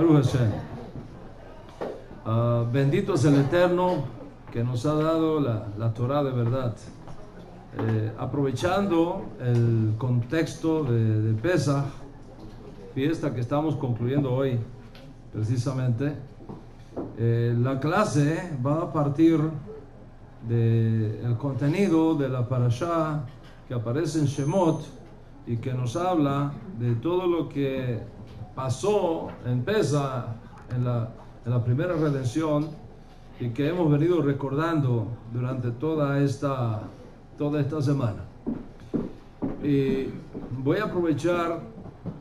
Baruch Hashem. Bendito es el Eterno que nos ha dado la Torah de verdad. Aprovechando el contexto de Pesach, fiesta que estamos concluyendo hoy, precisamente, la clase va a partir del contenido de la parashá que aparece en Shemot y que nos habla de todo lo que pasó en Pesach, en la primera redención, y que hemos venido recordando durante toda esta semana. Y voy a aprovechar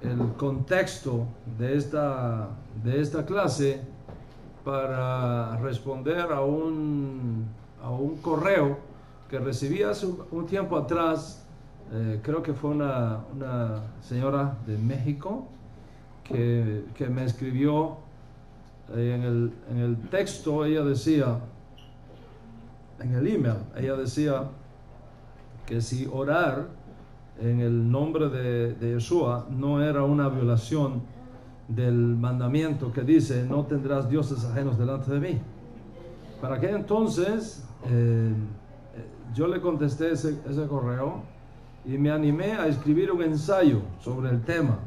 el contexto de esta clase para responder a un correo que recibí hace un tiempo atrás. Creo que fue una señora de México que me escribió. En el texto ella decía, en el email, ella decía que si orar en el nombre de Yeshua no era una violación del mandamiento que dice: no tendrás dioses ajenos delante de mí. Para aquel entonces yo le contesté ese correo y me animé a escribir un ensayo sobre el tema,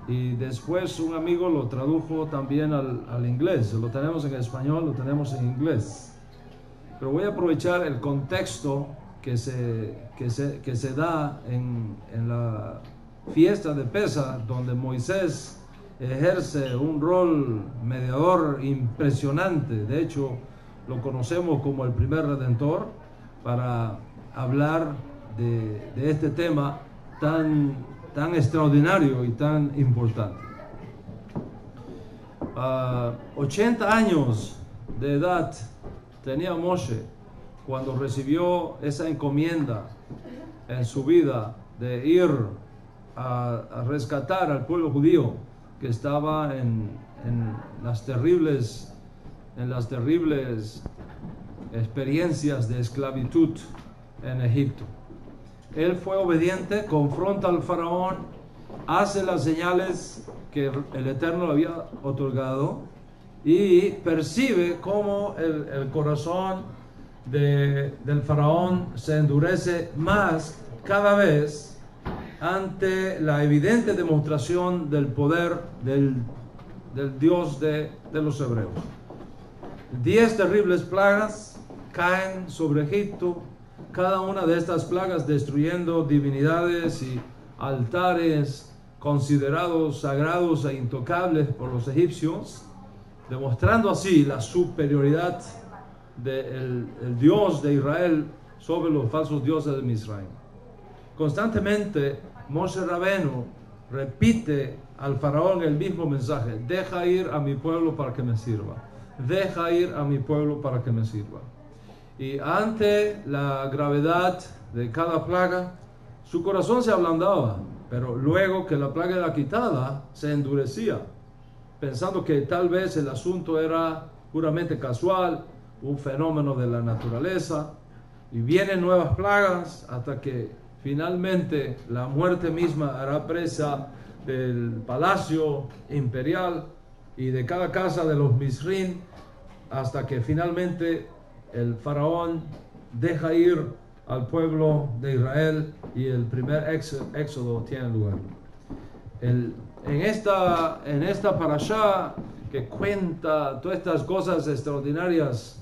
y después un amigo lo tradujo también al inglés. Lo tenemos en español, lo tenemos en inglés, pero voy a aprovechar el contexto que se da en la fiesta de Pesach, donde Moisés ejerce un rol mediador impresionante. De hecho, lo conocemos como el primer redentor, para hablar de este tema tan extraordinario y tan importante. 80 años de edad tenía Moshe cuando recibió esa encomienda en su vida de ir a rescatar al pueblo judío que estaba en las terribles experiencias de esclavitud en Egipto. Él fue obediente, confronta al faraón, hace las señales que el Eterno le había otorgado, y percibe cómo el corazón del faraón se endurece más cada vez ante la evidente demostración del poder del Dios de los hebreos. 10 terribles plagas caen sobre Egipto, cada una de estas plagas destruyendo divinidades y altares considerados sagrados e intocables por los egipcios, demostrando así la superioridad del Dios de Israel sobre los falsos dioses de Misraim. Constantemente Moshe Rabenu repite al faraón el mismo mensaje: deja ir a mi pueblo para que me sirva, deja ir a mi pueblo para que me sirva. Y ante la gravedad de cada plaga, su corazón se ablandaba, pero luego que la plaga era quitada, se endurecía, pensando que tal vez el asunto era puramente casual, un fenómeno de la naturaleza. Y vienen nuevas plagas hasta que finalmente la muerte misma hará presa del palacio imperial y de cada casa de los Misrim, hasta que finalmente el faraón deja ir al pueblo de Israel y el primer éxodo tiene lugar. En esta parashá que cuenta todas estas cosas extraordinarias,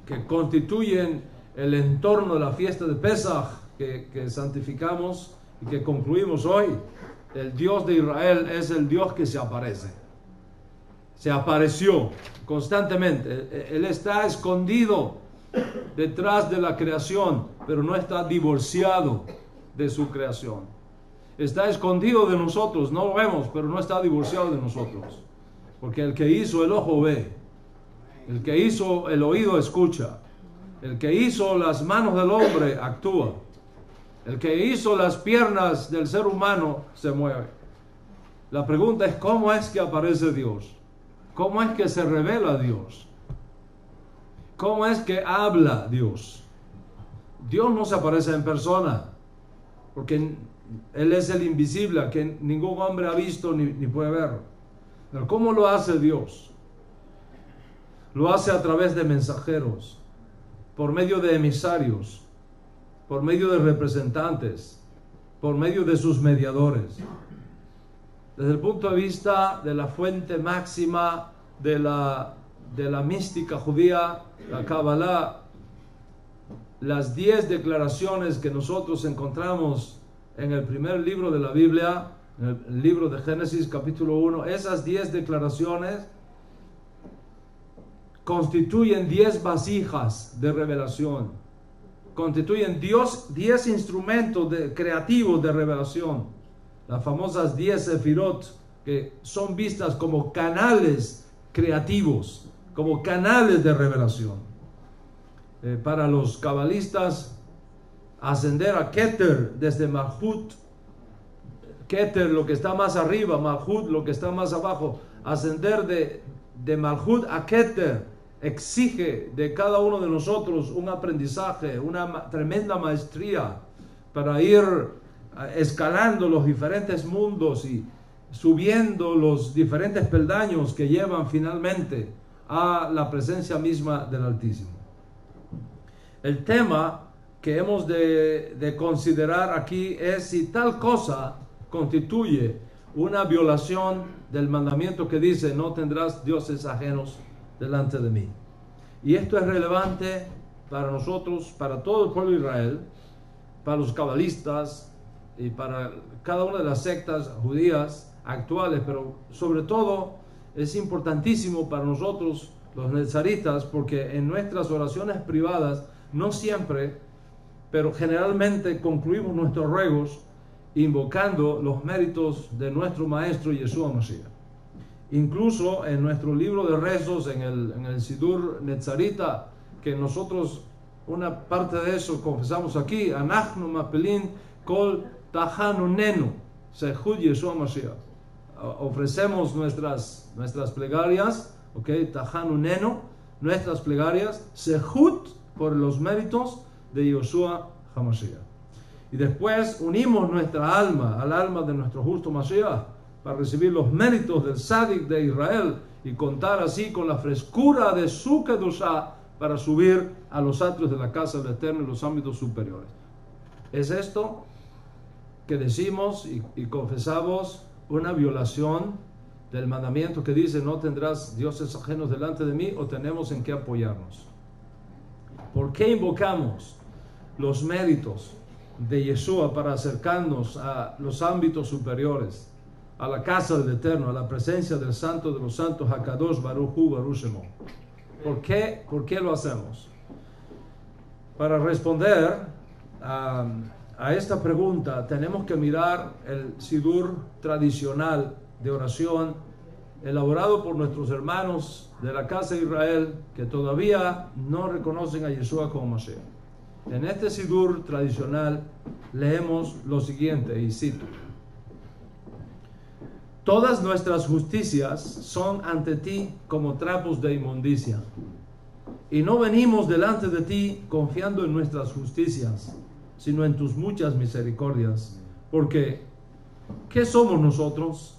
que constituyen el entorno de la fiesta de Pesach que santificamos y que concluimos hoy, el Dios de Israel es el Dios que se aparece. Se apareció constantemente. Él está escondido detrás de la creación, pero no está divorciado de su creación. Está escondido de nosotros, no lo vemos, pero no está divorciado de nosotros. Porque el que hizo el ojo ve, el que hizo el oído escucha, el que hizo las manos del hombre actúa, el que hizo las piernas del ser humano se mueve. La pregunta es: ¿cómo es que aparece Dios? ¿Cómo es que se revela Dios? ¿Cómo es que habla Dios? Dios no se aparece en persona, porque Él es el invisible, a que ningún hombre ha visto ni puede ver. Pero ¿cómo lo hace Dios? Lo hace a través de mensajeros, por medio de emisarios, por medio de representantes, por medio de sus mediadores. Desde el punto de vista de la fuente máxima de la mística judía, la Kabbalah, las 10 declaraciones que nosotros encontramos en el primer libro de la Biblia, en el libro de Génesis capítulo 1, esas 10 declaraciones constituyen 10 vasijas de revelación, constituyen 10 instrumentos creativos de revelación, las famosas 10 sefirot, que son vistas como canales creativos, como canales de revelación. Para los cabalistas, ascender a Keter desde Malhut, Keter lo que está más arriba, Malhut lo que está más abajo, ascender de Malhut a Keter exige de cada uno de nosotros un aprendizaje, una tremenda maestría para ir escalando los diferentes mundos y subiendo los diferentes peldaños que llevan finalmente a la presencia misma del Altísimo. El tema que hemos de considerar aquí es si tal cosa constituye una violación del mandamiento que dice: no tendrás dioses ajenos delante de mí. Y esto es relevante para nosotros, para todo el pueblo de Israel, para los cabalistas y para cada una de las sectas judías actuales, pero sobre todo es importantísimo para nosotros los nezaritas, porque en nuestras oraciones privadas, no siempre, pero generalmente concluimos nuestros ruegos invocando los méritos de nuestro Maestro Yeshua Mashiach. Incluso en nuestro libro de rezos, en el Sidur Netzarita, que nosotros, una parte de eso confesamos aquí: Anachnu Mapelin Kol Tahanunenu Sehud Yeshua Mashiach. Ofrecemos nuestras plegarias, Tahanunenu, nuestras plegarias, Sehud, por los méritos de Yeshua HaMashiach. Y después unimos nuestra alma al alma de nuestro justo Mashiach para recibir los méritos del Tzadik de Israel y contar así con la frescura de su Kedushá para subir a los atrios de la casa del Eterno y los ámbitos superiores. Es esto que decimos y confesamos una violación del mandamiento que dice: no tendrás dioses ajenos delante de mí, o tenemos en qué apoyarnos. ¿Por qué invocamos los méritos de Yeshua para acercarnos a los ámbitos superiores, a la casa del Eterno, a la presencia del Santo de los Santos, Hakadosh Baruch Hu Baruch Shemo? ¿Por qué lo hacemos? Para responder a esta pregunta tenemos que mirar el Sidur tradicional de oración elaborado por nuestros hermanos de la casa de Israel que todavía no reconocen a Yeshua como Mashiach. En este Sidur tradicional leemos lo siguiente, y cito: todas nuestras justicias son ante ti como trapos de inmundicia, y no venimos delante de ti confiando en nuestras justicias, sino en tus muchas misericordias. Porque, ¿qué somos nosotros?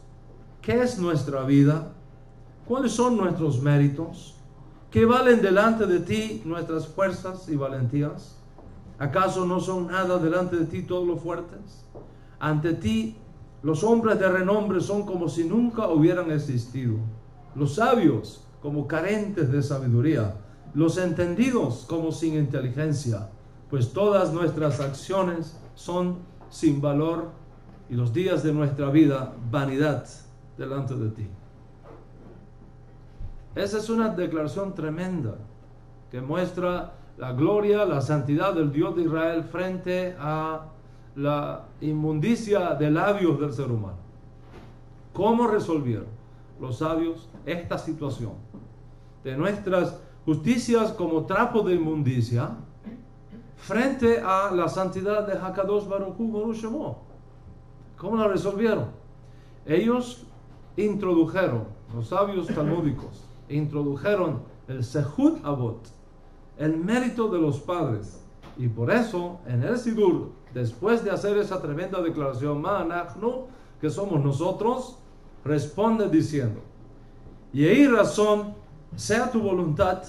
¿Qué es nuestra vida? ¿Cuáles son nuestros méritos? ¿Qué valen delante de ti nuestras fuerzas y valentías? ¿Acaso no son nada delante de ti todos los fuertes? Ante ti los hombres de renombre son como si nunca hubieran existido, los sabios como carentes de sabiduría, los entendidos como sin inteligencia, pues todas nuestras acciones son sin valor y los días de nuestra vida vanidad delante de ti. Esa es una declaración tremenda que muestra la gloria, la santidad del Dios de Israel frente a la inmundicia de labios del ser humano. ¿Cómo resolvieron los sabios esta situación de nuestras justicias como trapo de inmundicia frente a la santidad de Hakadosh Baruch Hu Baruch Shemo? ¿Cómo la resolvieron? Ellos introdujeron, los sabios talmúdicos introdujeron el Sehut Avot, el mérito de los padres, Y por eso, en el Sidur, después de hacer esa tremenda declaración, Ma'anachnu, que somos nosotros, responde diciendo, Yehi razón, sea tu voluntad,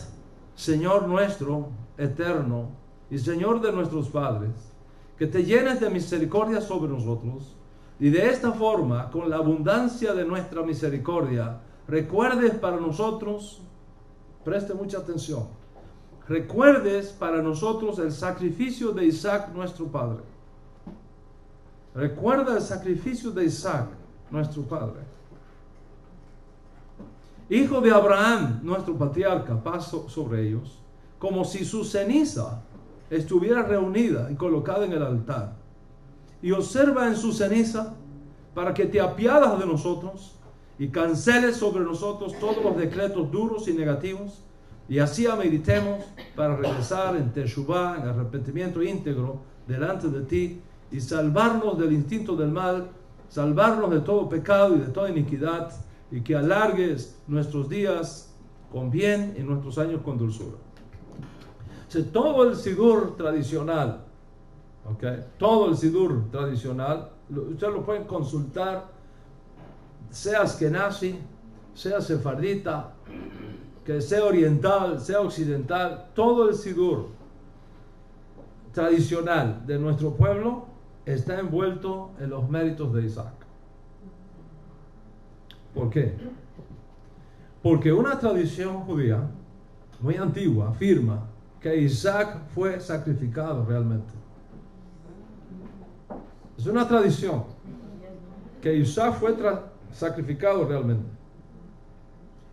Señor nuestro, eterno, y Señor de nuestros padres, que te llenes de misericordia sobre nosotros, y de esta forma, con la abundancia de nuestra misericordia, recuerdes para nosotros, preste mucha atención, recuerdes para nosotros el sacrificio de Isaac nuestro padre. Recuerda el sacrificio de Isaac nuestro padre, hijo de Abraham, nuestro patriarca, paz sobre ellos, como si su ceniza estuviera reunida y colocada en el altar. Y observa en su ceniza para que te apiadas de nosotros y canceles sobre nosotros todos los decretos duros y negativos, y así ameritemos para regresar en Teshuvah, en arrepentimiento íntegro, delante de ti, y salvarnos del instinto del mal, salvarnos de todo pecado y de toda iniquidad, y que alargues nuestros días con bien y nuestros años con dulzura. O sea, todo el Sidur tradicional, todo el Sidur tradicional, ustedes lo pueden consultar, sea Ashkenazi, sea sefardita, que sea oriental, sea occidental, todo el Sidur tradicional de nuestro pueblo está envuelto en los méritos de Isaac. ¿Por qué? Porque una tradición judía muy antigua afirma que Isaac fue sacrificado realmente. Es una tradición que Isaac fue sacrificado realmente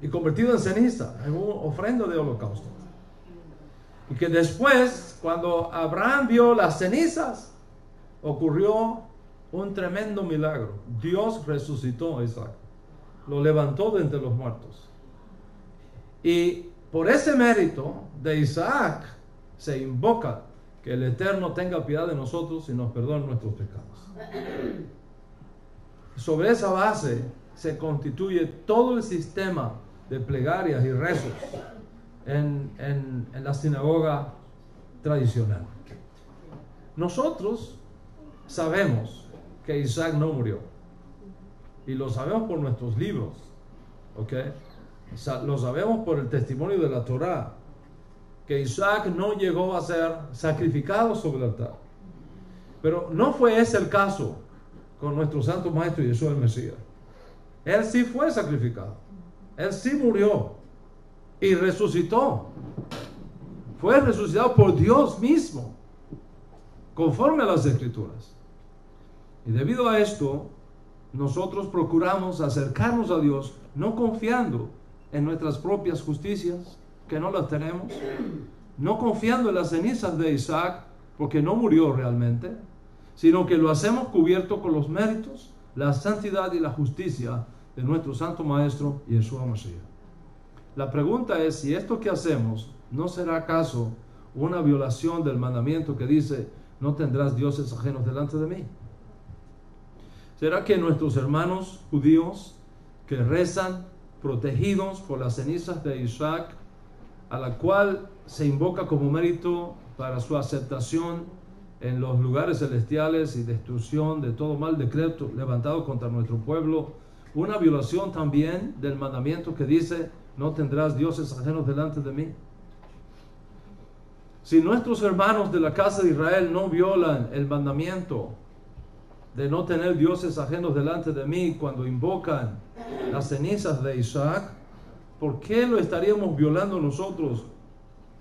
y convertido en ceniza, en una ofrenda de holocausto. Y que después, cuando Abraham vio las cenizas, ocurrió un tremendo milagro. Dios resucitó a Isaac, lo levantó de entre los muertos. Y por ese mérito de Isaac se invoca que el Eterno tenga piedad de nosotros y nos perdone nuestros pecados. Sobre esa base se constituye todo el sistema de plegarias y rezos en la sinagoga tradicional. Nosotros sabemos que Isaac no murió, y lo sabemos por nuestros libros, lo sabemos por el testimonio de la Torá, que Isaac no llegó a ser sacrificado sobre el altar. Pero no fue ese el caso con nuestro santo maestro Yeshua el Mesías. Él sí fue sacrificado, él sí murió y resucitó. Fue resucitado por Dios mismo, conforme a las Escrituras. Y debido a esto, nosotros procuramos acercarnos a Dios, no confiando en nuestras propias justicias, que no las tenemos, no confiando en las cenizas de Isaac, porque no murió realmente, sino que lo hacemos cubierto con los méritos, la santidad y la justicia de nuestro santo maestro Yeshua Mashiach. La pregunta es si esto que hacemos no será acaso una violación del mandamiento que dice: no tendrás dioses ajenos delante de mí. ¿Será que nuestros hermanos judíos que rezan protegidos por las cenizas de Isaac, a la cual se invoca como mérito para su aceptación en los lugares celestiales y destrucción de todo mal decreto levantado contra nuestro pueblo, una violación también del mandamiento que dice: no tendrás dioses ajenos delante de mí? Si nuestros hermanos de la casa de Israel no violan el mandamiento de no tener dioses ajenos delante de mí cuando invocan las cenizas de Isaac, ¿por qué lo estaríamos violando nosotros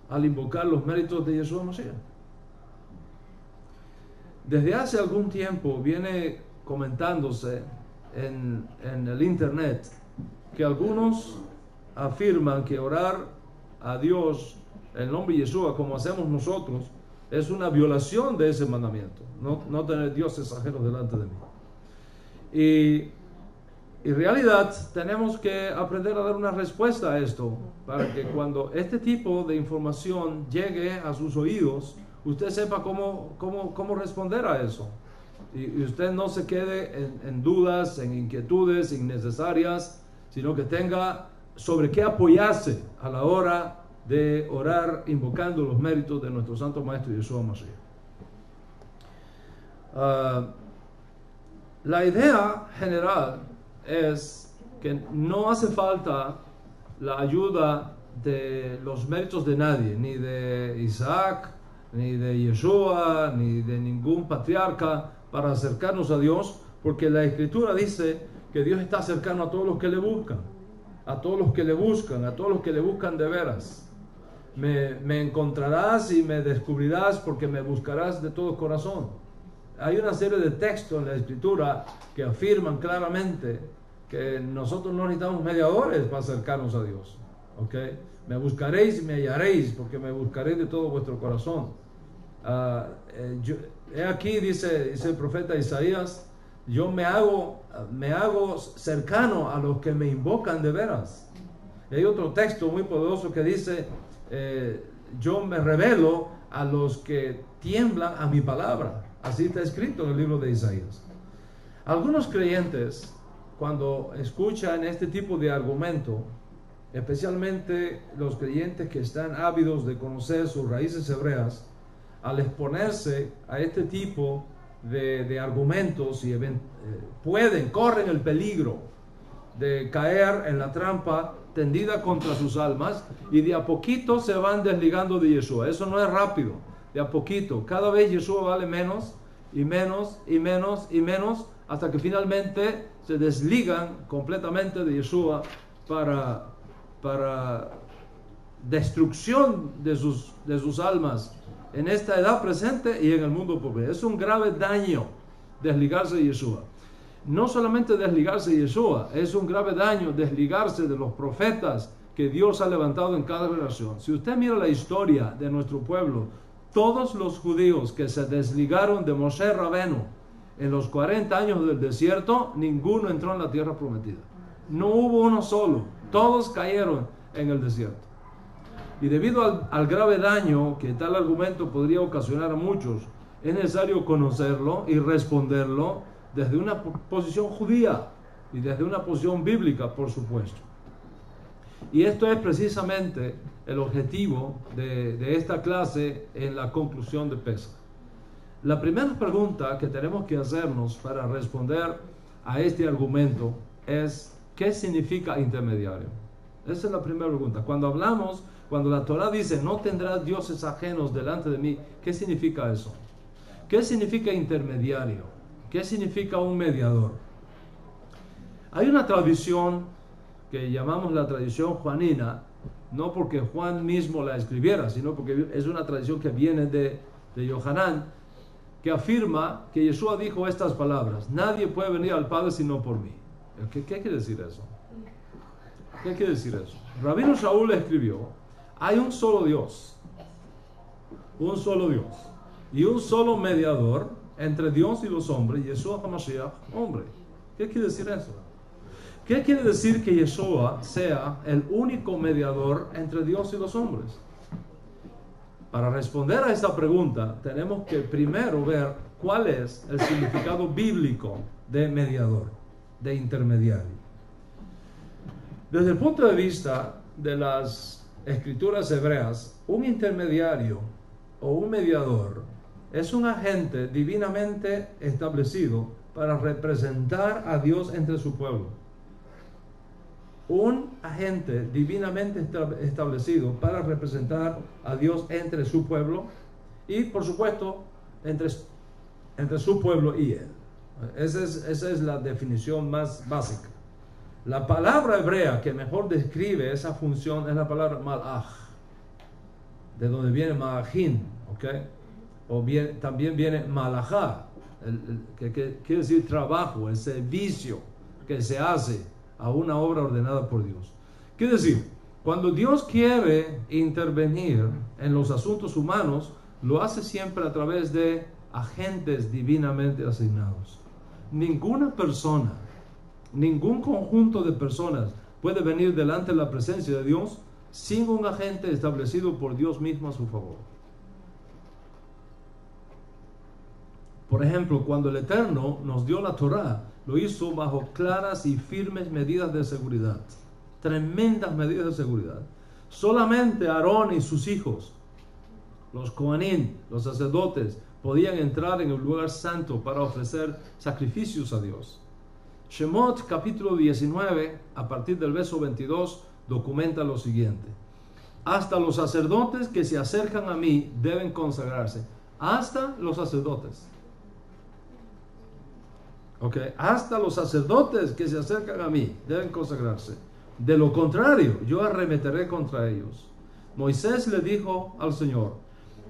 al invocar los méritos de Yeshua Mashiach? Desde hace algún tiempo viene comentándose en el internet que algunos afirman que orar a Dios en el nombre de Yeshua, como hacemos nosotros, es una violación de ese mandamiento, no tener dioses ajenos delante de mí. Y en realidad tenemos que aprender a dar una respuesta a esto, para que cuando este tipo de información llegue a sus oídos, usted sepa cómo responder a eso. Y usted no se quede en dudas, en inquietudes innecesarias, sino que tenga sobre qué apoyarse a la hora de orar invocando los méritos de nuestro Santo Maestro Yeshua Mashiach. La idea general es que no hace falta la ayuda de los méritos de nadie, ni de Isaac, ni de Yeshua, ni de ningún patriarca para acercarnos a Dios, porque la Escritura dice que Dios está cercano a todos los que le buscan, a todos los que le buscan, a todos los que le buscan de veras. Me encontrarás y me descubrirás porque me buscarás de todo corazón. Hay una serie de textos en la Escritura que afirman claramente que nosotros no necesitamos mediadores para acercarnos a Dios. ¿Okay? Me buscaréis y me hallaréis porque me buscaréis de todo vuestro corazón. He aquí, dice el profeta Isaías, yo me hago cercano a los que me invocan de veras. Y hay otro texto muy poderoso que dice, yo me revelo a los que tiemblan a mi palabra. Así está escrito en el libro de Isaías. Algunos creyentes, cuando escuchan este tipo de argumento, especialmente los creyentes que están ávidos de conocer sus raíces hebreas, al exponerse a este tipo de argumentos y corren el peligro de caer en la trampa tendida contra sus almas, y de a poquito se van desligando de Yeshua. Eso no es rápido, de a poquito. Cada vez Yeshua vale menos y menos y menos y menos, hasta que finalmente se desligan completamente de Yeshua para destrucción de sus almas en esta edad presente y en el mundo por venir. Es un grave daño desligarse de Yeshua. No solamente desligarse de Yeshua, es un grave daño desligarse de los profetas que Dios ha levantado en cada generación. Si usted mira la historia de nuestro pueblo, todos los judíos que se desligaron de Moshe Rabenu en los 40 años del desierto, ninguno entró en la tierra prometida. No hubo uno solo, todos cayeron en el desierto. Y debido al grave daño que tal argumento podría ocasionar a muchos, es necesario conocerlo y responderlo desde una posición judía y desde una posición bíblica, por supuesto. Y esto es precisamente el objetivo de esta clase en la conclusión de Pesach. La primera pregunta que tenemos que hacernos para responder a este argumento es: ¿qué significa intermediario? Esa es la primera pregunta. Cuando la Torah dice, no tendrás dioses ajenos delante de mí, ¿qué significa eso? ¿Qué significa intermediario? ¿Qué significa un mediador? Hay una tradición que llamamos la tradición juanina, no porque Juan mismo la escribiera, sino porque es una tradición que viene de Yohanan, que afirma que Yeshua dijo estas palabras: nadie puede venir al Padre sino por mí. ¿Qué quiere decir eso? ¿Qué quiere decir eso? Rabino Shaul escribió: hay un solo Dios, y un solo mediador entre Dios y los hombres, Yeshua HaMashiach, hombre. ¿Qué quiere decir eso? ¿Qué quiere decir que Yeshua sea el único mediador entre Dios y los hombres? Para responder a esta pregunta, tenemos que primero ver cuál es el significado bíblico de mediador, de intermediario. Desde el punto de vista de las escrituras hebreas, un intermediario o un mediador es un agente divinamente establecido para representar a Dios entre su pueblo. Un agente divinamente establecido para representar a Dios entre su pueblo y, por supuesto, entre su pueblo y él. Esa es la definición más básica. La palabra hebrea que mejor describe esa función es la palabra malach, de donde viene malachim, ¿ok? También viene malachá, que quiere decir trabajo, el servicio que se hace a una obra ordenada por Dios. Quiere decir, cuando Dios quiere intervenir en los asuntos humanos, lo hace siempre a través de agentes divinamente asignados. Ninguna persona, ningún conjunto de personas puede venir delante de la presencia de Dios sin un agente establecido por Dios mismo a su favor. Por ejemplo, cuando el Eterno nos dio la Torah, lo hizo bajo claras y firmes medidas de seguridad, tremendas medidas de seguridad, Solamente Aarón y sus hijos, los Coanín, los sacerdotes, podían entrar en el lugar santo para ofrecer sacrificios a Dios. Shemot capítulo 19, a partir del verso 22, documenta lo siguiente: hasta los sacerdotes que se acercan a mí deben consagrarse. Hasta los sacerdotes. Ok, hasta los sacerdotes que se acercan a mí deben consagrarse. De lo contrario, yo arremeteré contra ellos. Moisés le dijo al Señor: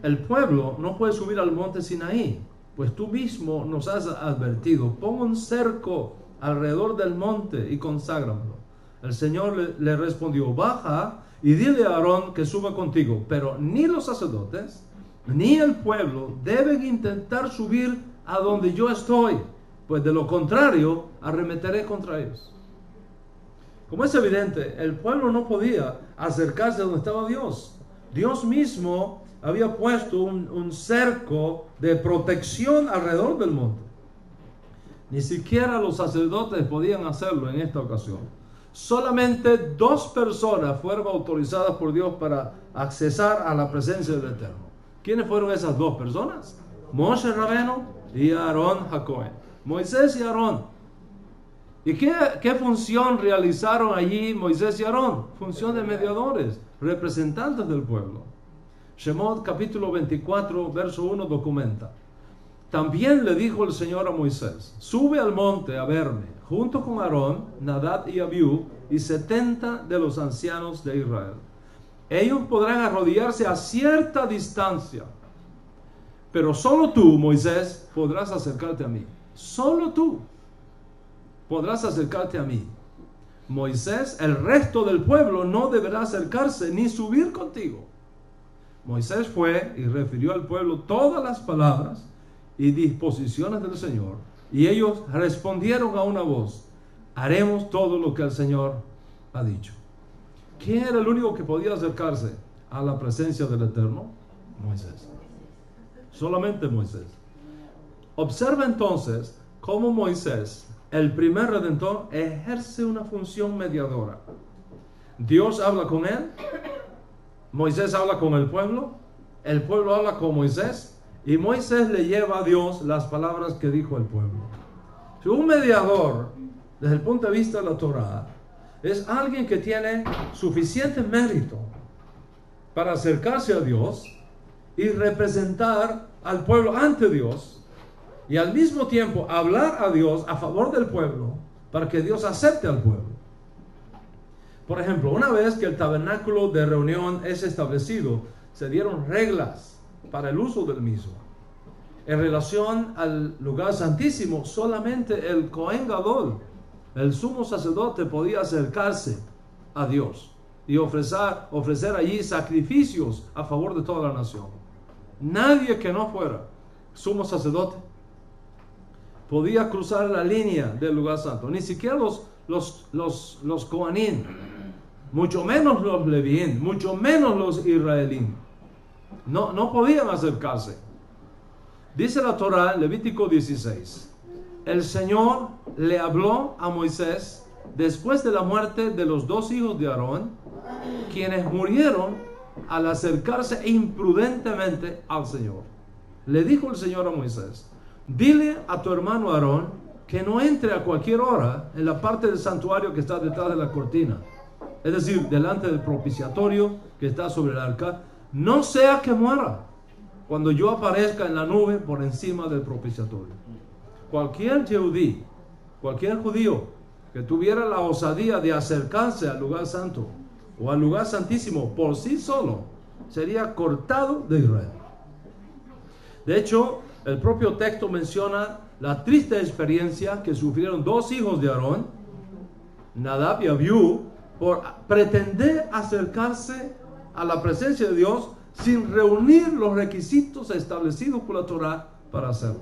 el pueblo no puede subir al monte Sinaí, pues tú mismo nos has advertido: pon un cerco alrededor del monte y conságramelo. El Señor le respondió: baja y dile a Aarón que suba contigo, pero ni los sacerdotes ni el pueblo deben intentar subir a donde yo estoy, pues de lo contrario arremeteré contra ellos. Como es evidente, el pueblo no podía acercarse a donde estaba Dios. Dios mismo había puesto un cerco de protección alrededor del monte. Ni siquiera los sacerdotes podían hacerlo en esta ocasión. Solamente 2 personas fueron autorizadas por Dios para accesar a la presencia del Eterno. ¿Quiénes fueron esas 2 personas? Moshe Rabeno y Aarón HaKohen. Moisés y Aarón. ¿Y qué función realizaron allí Moisés y Aarón? Función de mediadores, representantes del pueblo. Shemot capítulo 24, verso 1 documenta: también le dijo el Señor a Moisés: sube al monte a verme, junto con Aarón, Nadab y Abiú, y 70 de los ancianos de Israel. Ellos podrán arrodillarse a cierta distancia, pero solo tú, Moisés, podrás acercarte a mí. Solo tú podrás acercarte a mí. Moisés, el resto del pueblo no deberá acercarse ni subir contigo. Moisés fue y refirió al pueblo todas las palabras y disposiciones del Señor, y ellos respondieron a una voz: haremos todo lo que el Señor ha dicho. ¿Quién era el único que podía acercarse a la presencia del Eterno? Moisés. Solamente Moisés. Observa entonces cómo Moisés, el primer redentor, ejerce una función mediadora. Dios habla con él, Moisés habla con el pueblo habla con Moisés, y Moisés le lleva a Dios las palabras que dijo el pueblo. Si un mediador, desde el punto de vista de la Torá, es alguien que tiene suficiente mérito para acercarse a Dios y representar al pueblo ante Dios, y al mismo tiempo hablar a Dios a favor del pueblo para que Dios acepte al pueblo. Por ejemplo, una vez que el tabernáculo de reunión es establecido, se dieron reglas para el uso del mismo. En relación al lugar santísimo, solamente el Cohen Gadol, el sumo sacerdote, podía acercarse a Dios y ofrecer allí sacrificios a favor de toda la nación. Nadie que no fuera sumo sacerdote podía cruzar la línea del lugar santo. Ni siquiera los Coanín, mucho menos los Levín, mucho menos los israelín. No podían acercarse. Dice la Torá, Levítico 16: el Señor le habló a Moisés después de la muerte de los 2 hijos de Aarón, quienes murieron al acercarse imprudentemente al Señor. Le dijo el Señor a Moisés: dile a tu hermano Aarón que no entre a cualquier hora en la parte del santuario que está detrás de la cortina, es decir, delante del propiciatorio que está sobre el arca, no sea que muera cuando yo aparezca en la nube por encima del propiciatorio. Cualquier Yehudí, cualquier judío que tuviera la osadía de acercarse al lugar santo o al lugar santísimo por sí solo, sería cortado de Israel. De hecho, el propio texto menciona la triste experiencia que sufrieron 2 hijos de Aarón, Nadab y Abiú, por pretender acercarse a la presencia de Dios sin reunir los requisitos establecidos por la Torá para hacerlo.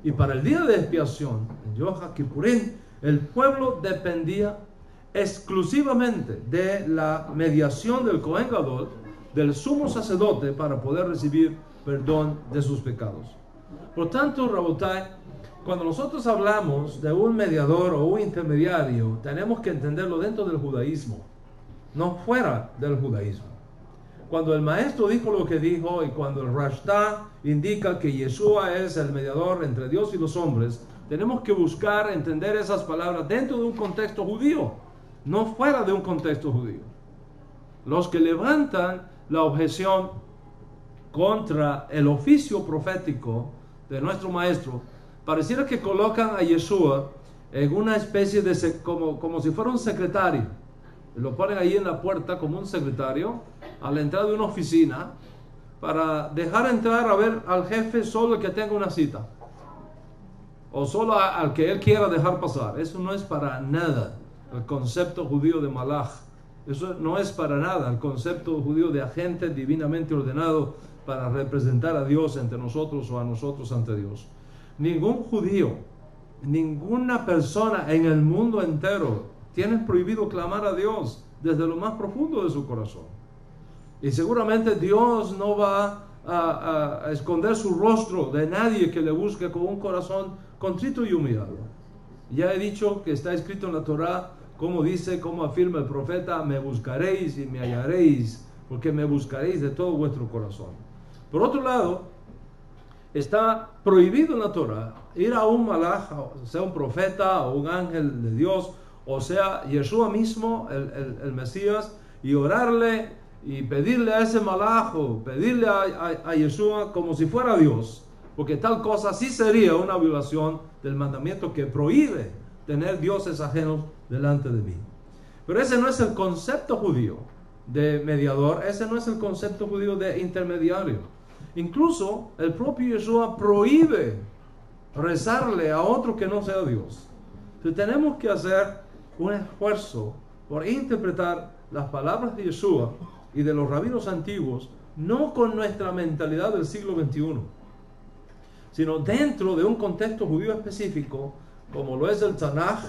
Y para el día de expiación, en Yom Kippurín, el pueblo dependía exclusivamente de la mediación del Cohen Gadol, del sumo sacerdote, para poder recibir perdón de sus pecados. Por tanto, Rabotai, cuando nosotros hablamos de un mediador o un intermediario, tenemos que entenderlo dentro del judaísmo. no fuera del judaísmo. Cuando el maestro dijo lo que dijo y cuando el Rashtá indica que Yeshua es el mediador entre Dios y los hombres, tenemos que buscar entender esas palabras dentro de un contexto judío, no fuera de un contexto judío. Los que levantan la objeción contra el oficio profético de nuestro maestro, pareciera que colocan a Yeshua en una especie de como si fuera un secretario. Lo ponen ahí en la puerta como un secretario a la entrada de una oficina para dejar entrar a ver al jefe solo el que tenga una cita o solo al que él quiera dejar pasar. Eso no es para nada el concepto judío de malach. Eso no es para nada el concepto judío de agente divinamente ordenado para representar a Dios entre nosotros o a nosotros ante Dios. Ningún judío, ninguna persona en el mundo entero tiene prohibido clamar a Dios desde lo más profundo de su corazón. Y seguramente Dios no va a esconder su rostro de nadie que le busque con un corazón contrito y humillado. Ya he dicho que está escrito en la Torá, como dice, como afirma el profeta: me buscaréis y me hallaréis, porque me buscaréis de todo vuestro corazón. Por otro lado, está prohibido en la Torá ir a un malaj, sea un profeta o un ángel de Dios, o sea Yeshua mismo, el Mesías, y orarle y pedirle a ese malaj o pedirle a Yeshua como si fuera Dios, porque tal cosa sí sería una violación del mandamiento que prohíbe tener dioses ajenos delante de mí. Pero ese no es el concepto judío de mediador, ese no es el concepto judío de intermediario. Incluso el propio Yeshua prohíbe rezarle a otro que no sea Dios. Entonces tenemos que hacer un esfuerzo por interpretar las palabras de Yeshua y de los rabinos antiguos, no con nuestra mentalidad del siglo XXI, sino dentro de un contexto judío específico, como lo es el Tanaj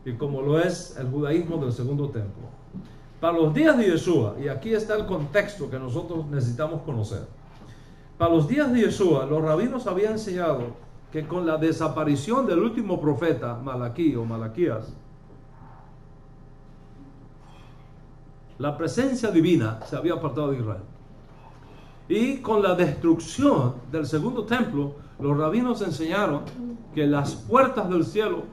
y como lo es el judaísmo del segundo templo. Para los días de Yeshua, y aquí está el contexto que nosotros necesitamos conocer, para los días de Yeshua, los rabinos habían enseñado que con la desaparición del último profeta, Malaquí o Malaquías, la presencia divina se había apartado de Israel. Y con la destrucción del segundo templo, los rabinos enseñaron que las puertas del cielo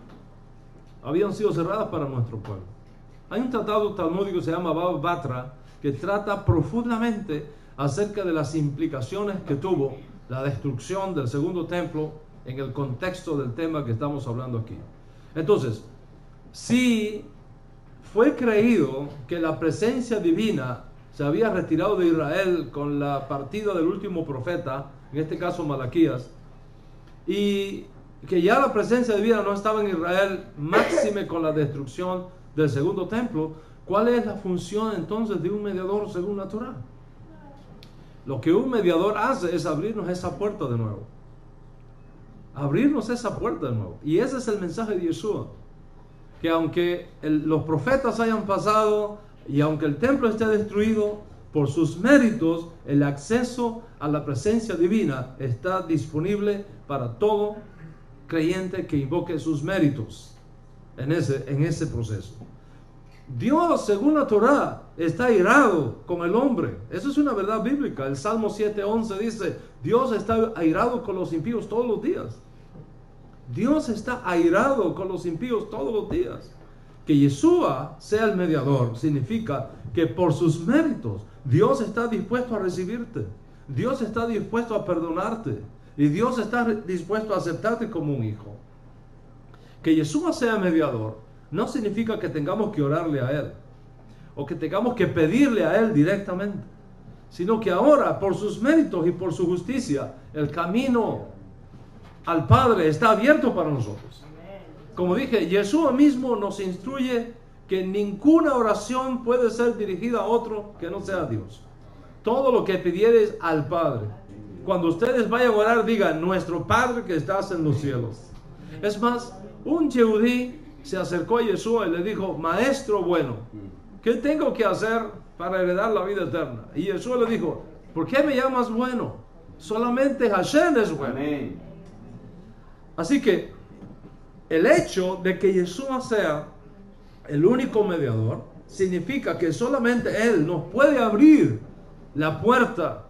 habían sido cerradas para nuestro pueblo. Hay un tratado talmúdico que se llama Baba Batra, que trata profundamente acerca de las implicaciones que tuvo la destrucción del segundo templo en el contexto del tema que estamos hablando aquí. Entonces, si fue creído que la presencia divina se había retirado de Israel con la partida del último profeta, en este caso Malaquías, y que ya la presencia divina no estaba en Israel, máxime con la destrucción del segundo templo, ¿cuál es la función entonces de un mediador según la Torá? Lo que un mediador hace es abrirnos esa puerta de nuevo. Abrirnos esa puerta de nuevo. Y ese es el mensaje de Yeshua. Que aunque los profetas hayan pasado y aunque el templo esté destruido, por sus méritos el acceso a la presencia divina está disponible para todo creyente que invoque sus méritos en ese proceso. Dios, según la Torá, está airado con el hombre. Eso es una verdad bíblica. El Salmo 7:11 dice: Dios está airado con los impíos todos los días. Dios está airado con los impíos todos los días. Que Yeshua sea el mediador significa que por sus méritos Dios está dispuesto a recibirte, Dios está dispuesto a perdonarte y Dios está dispuesto a aceptarte como un hijo. Que Yeshua sea mediador no significa que tengamos que orarle a Él o que tengamos que pedirle a Él directamente, sino que ahora por sus méritos y por su justicia el camino al Padre está abierto para nosotros. Como dije, Yeshua mismo nos instruye que ninguna oración puede ser dirigida a otro que no sea Dios. Todo lo que pidieres al Padre. Cuando ustedes vayan a orar, digan: nuestro Padre que estás en los cielos. Es más, un yehudí se acercó a Yeshua y le dijo: Maestro bueno, ¿qué tengo que hacer para heredar la vida eterna? Y Yeshua le dijo: ¿por qué me llamas bueno? Solamente Hashem es bueno. Amén. Así que el hecho de que Yeshua sea el único mediador significa que solamente Él nos puede abrir la puerta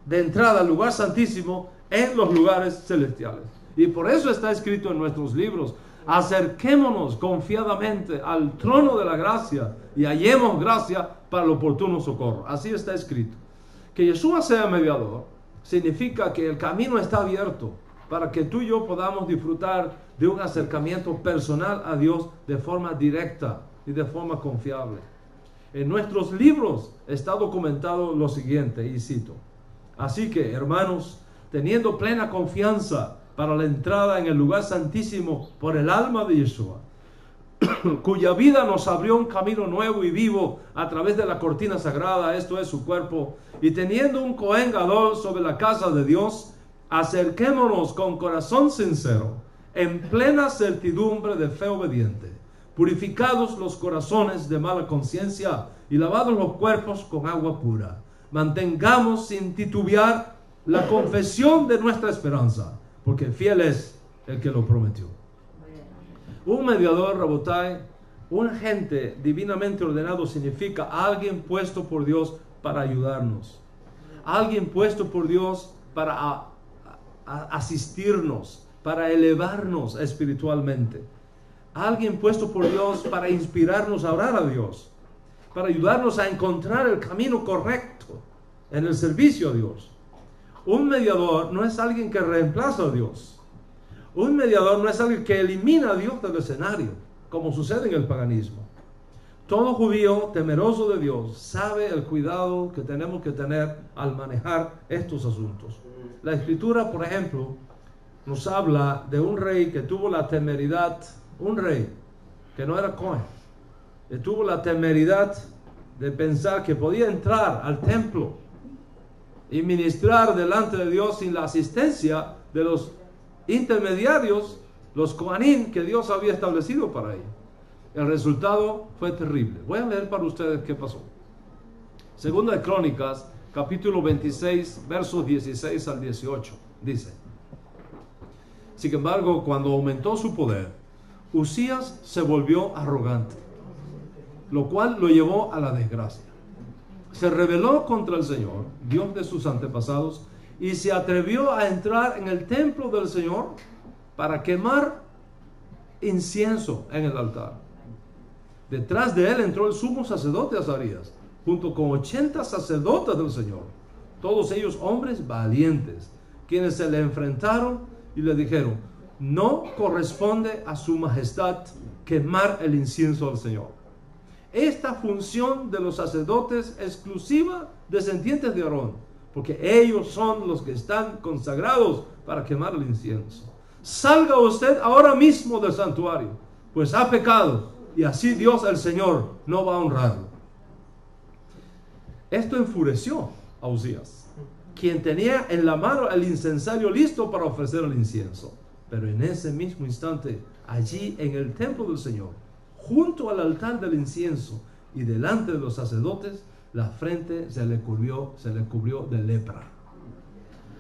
de entrada al lugar santísimo en los lugares celestiales. Y por eso está escrito en nuestros libros: acerquémonos confiadamente al trono de la gracia y hallemos gracia para el oportuno socorro. Así está escrito. Que Yeshua sea mediador significa que el camino está abierto para que tú y yo podamos disfrutar de un acercamiento personal a Dios de forma directa y de forma confiable. En nuestros libros está documentado lo siguiente, y cito: así que, hermanos, teniendo plena confianza para la entrada en el lugar santísimo por el alma de Yeshua, cuya vida nos abrió un camino nuevo y vivo a través de la cortina sagrada, esto es su cuerpo, y teniendo un Cohen Gadol sobre la casa de Dios, acerquémonos con corazón sincero, en plena certidumbre de fe obediente, purificados los corazones de mala conciencia y lavados los cuerpos con agua pura. Mantengamos sin titubear la confesión de nuestra esperanza, porque fiel es el que lo prometió. Un mediador, Rabotai, un agente divinamente ordenado, significa alguien puesto por Dios para ayudarnos, alguien puesto por Dios para asistirnos, para elevarnos espiritualmente, alguien puesto por Dios para inspirarnos a orar a Dios, para ayudarnos a encontrar el camino correcto en el servicio a Dios. Un mediador no es alguien que reemplaza a Dios. Un mediador no es alguien que elimina a Dios del escenario, como sucede en el paganismo. Todo judío temeroso de Dios sabe el cuidado que tenemos que tener al manejar estos asuntos. La Escritura, por ejemplo, nos habla de un rey que tuvo la temeridad, un rey que no era Cohen, que tuvo la temeridad de pensar que podía entrar al templo y ministrar delante de Dios sin la asistencia de los intermediarios, los Kohanim que Dios había establecido para ello. El resultado fue terrible. Voy a leer para ustedes qué pasó. Segunda de Crónicas, capítulo 26, versos 16 al 18, dice: sin embargo, cuando aumentó su poder, Usías se volvió arrogante, lo cual lo llevó a la desgracia. Se rebeló contra el Señor, Dios de sus antepasados, y se atrevió a entrar en el templo del Señor para quemar incienso en el altar. Detrás de él entró el sumo sacerdote Azarías, junto con 80 sacerdotes del Señor, todos ellos hombres valientes, quienes se le enfrentaron y le dijeron: no corresponde a su majestad quemar el incienso al Señor. Esta función de los sacerdotes exclusiva descendientes de Aarón, porque ellos son los que están consagrados para quemar el incienso. Salga usted ahora mismo del santuario, pues ha pecado, y así Dios el Señor no va a honrarlo. Esto enfureció a Usías, quien tenía en la mano el incensario listo para ofrecer el incienso. Pero en ese mismo instante, allí en el templo del Señor, junto al altar del incienso y delante de los sacerdotes, la frente se le cubrió de lepra.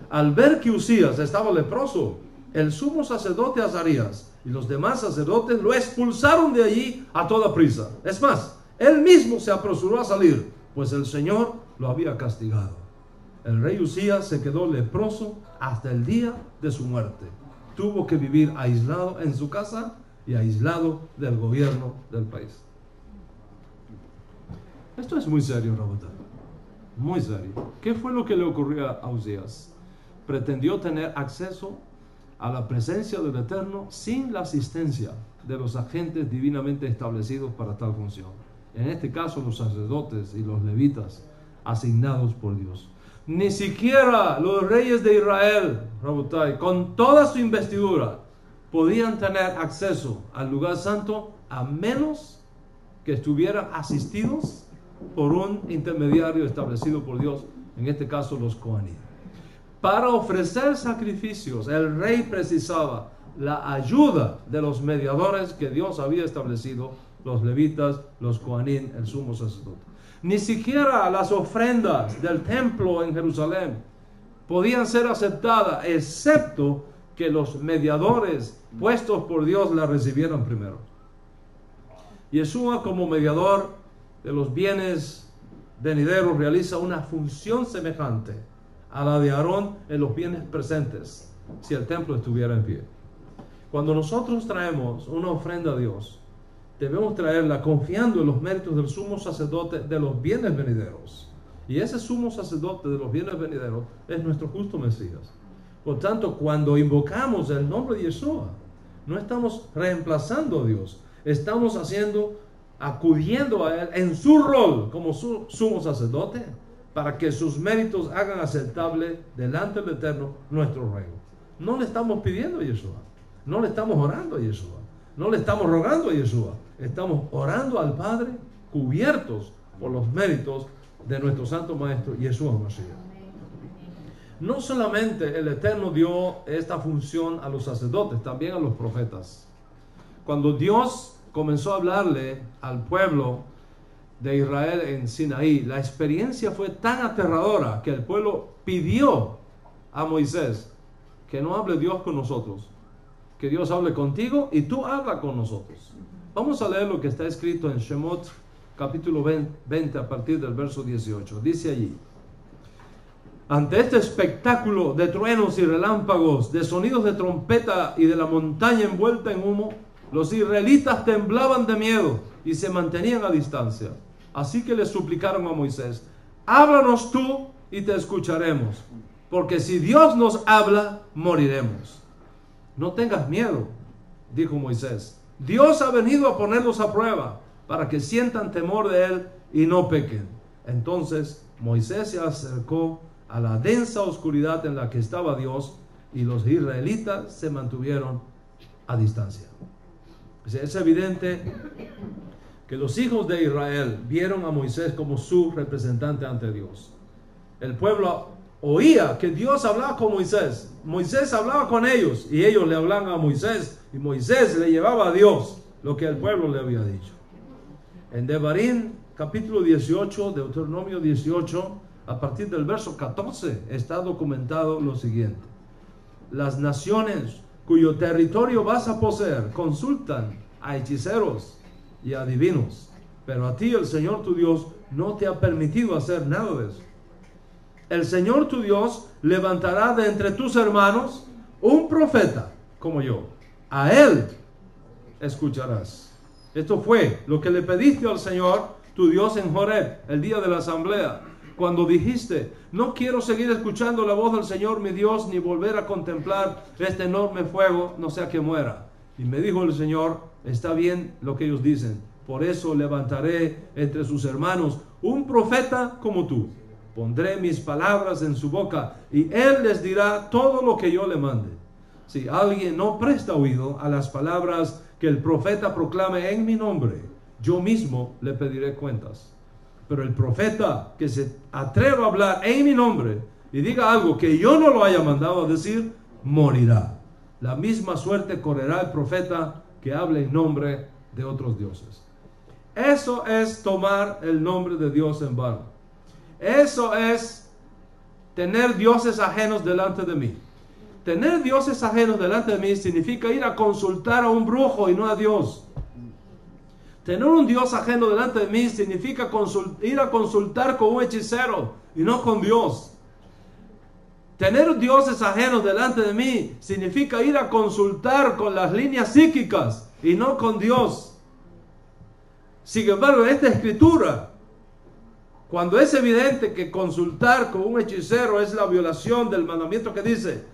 Al ver que Usías estaba leproso, el sumo sacerdote Azarías y los demás sacerdotes lo expulsaron de allí a toda prisa. Es más, él mismo se apresuró a salir, pues el Señor lo había castigado. El rey Usías se quedó leproso hasta el día de su muerte. Tuvo que vivir aislado en su casa y aislado del gobierno del país. Esto es muy serio, Rabotá. Muy serio. ¿Qué fue lo que le ocurrió a Usías? Pretendió tener acceso a la presencia del Eterno sin la asistencia de los agentes divinamente establecidos para tal función. En este caso, los sacerdotes y los levitas asignados por Dios. Ni siquiera los reyes de Israel, Rabotai, con toda su investidura, podían tener acceso al lugar santo a menos que estuvieran asistidos por un intermediario establecido por Dios, en este caso los Kohanim. Para ofrecer sacrificios, el rey precisaba la ayuda de los mediadores que Dios había establecido, los levitas, los Kohanim, el sumo sacerdote. Ni siquiera las ofrendas del templo en Jerusalén podían ser aceptadas, excepto que los mediadores puestos por Dios la recibieran primero. Yeshua, como mediador, de los bienes venideros realiza una función semejante a la de Aarón en los bienes presentes, si el templo estuviera en pie. Cuando nosotros traemos una ofrenda a Dios, debemos traerla confiando en los méritos del sumo sacerdote de los bienes venideros. Y ese sumo sacerdote de los bienes venideros es nuestro justo Mesías. Por tanto, cuando invocamos el nombre de Yeshua, no estamos reemplazando a Dios, estamos acudiendo a Él en su rol como su sumo sacerdote, para que sus méritos hagan aceptable delante del Eterno nuestro ruego. No le estamos pidiendo a Yeshua, no le estamos orando a Yeshua, no le estamos rogando a Yeshua, estamos orando al Padre cubiertos por los méritos de nuestro Santo Maestro Yeshua Mashiach. No solamente el Eterno dio esta función a los sacerdotes, también a los profetas. Cuando Dios comenzó a hablarle al pueblo de Israel en Sinaí, la experiencia fue tan aterradora que el pueblo pidió a Moisés que no hable Dios con nosotros, que Dios hable contigo y tú habla con nosotros. Vamos a leer lo que está escrito en Shemot capítulo 20 a partir del verso 18. Dice allí: ante este espectáculo de truenos y relámpagos, de sonidos de trompeta y de la montaña envuelta en humo, los israelitas temblaban de miedo y se mantenían a distancia. Así que le suplicaron a Moisés: háblanos tú y te escucharemos, porque si Dios nos habla, moriremos. No tengas miedo, dijo Moisés. Dios ha venido a ponerlos a prueba para que sientan temor de Él y no pequen. Entonces Moisés se acercó a la densa oscuridad en la que estaba Dios, y los israelitas se mantuvieron a distancia. Es evidente que los hijos de Israel vieron a Moisés como su representante ante Dios. El pueblo oía que Dios hablaba con Moisés. Moisés hablaba con ellos y ellos le hablaban a Moisés, y Moisés le llevaba a Dios lo que el pueblo le había dicho. En Devarim capítulo 18, Deuteronomio 18, a partir del verso 14 está documentado lo siguiente: las naciones cuyo territorio vas a poseer consultan a hechiceros y a adivinos, pero a ti el Señor tu Dios no te ha permitido hacer nada de eso. El Señor tu Dios levantará de entre tus hermanos un profeta como yo. A él escucharás. Esto fue lo que le pediste al Señor tu Dios en Horeb, el día de la asamblea, cuando dijiste: no quiero seguir escuchando la voz del Señor mi Dios, ni volver a contemplar este enorme fuego, no sea que muera. Y me dijo el Señor: está bien lo que ellos dicen, por eso levantaré entre sus hermanos un profeta como tú. Pondré mis palabras en su boca y él les dirá todo lo que yo le mande. Si alguien no presta oído a las palabras que el profeta proclame en mi nombre, yo mismo le pediré cuentas. Pero el profeta que se atreva a hablar en mi nombre y diga algo que yo no lo haya mandado a decir, morirá. La misma suerte correrá el profeta que hable en nombre de otros dioses. Eso es tomar el nombre de Dios en vano. Eso es tener dioses ajenos delante de mí. Tener dioses ajenos delante de mí significa ir a consultar a un brujo y no a Dios. Tener un Dios ajeno delante de mí significa ir a consultar con un hechicero y no con Dios. Tener dioses ajenos delante de mí significa ir a consultar con las líneas psíquicas y no con Dios. Sin embargo, esta escritura, cuando es evidente que consultar con un hechicero es la violación del mandamiento que dice: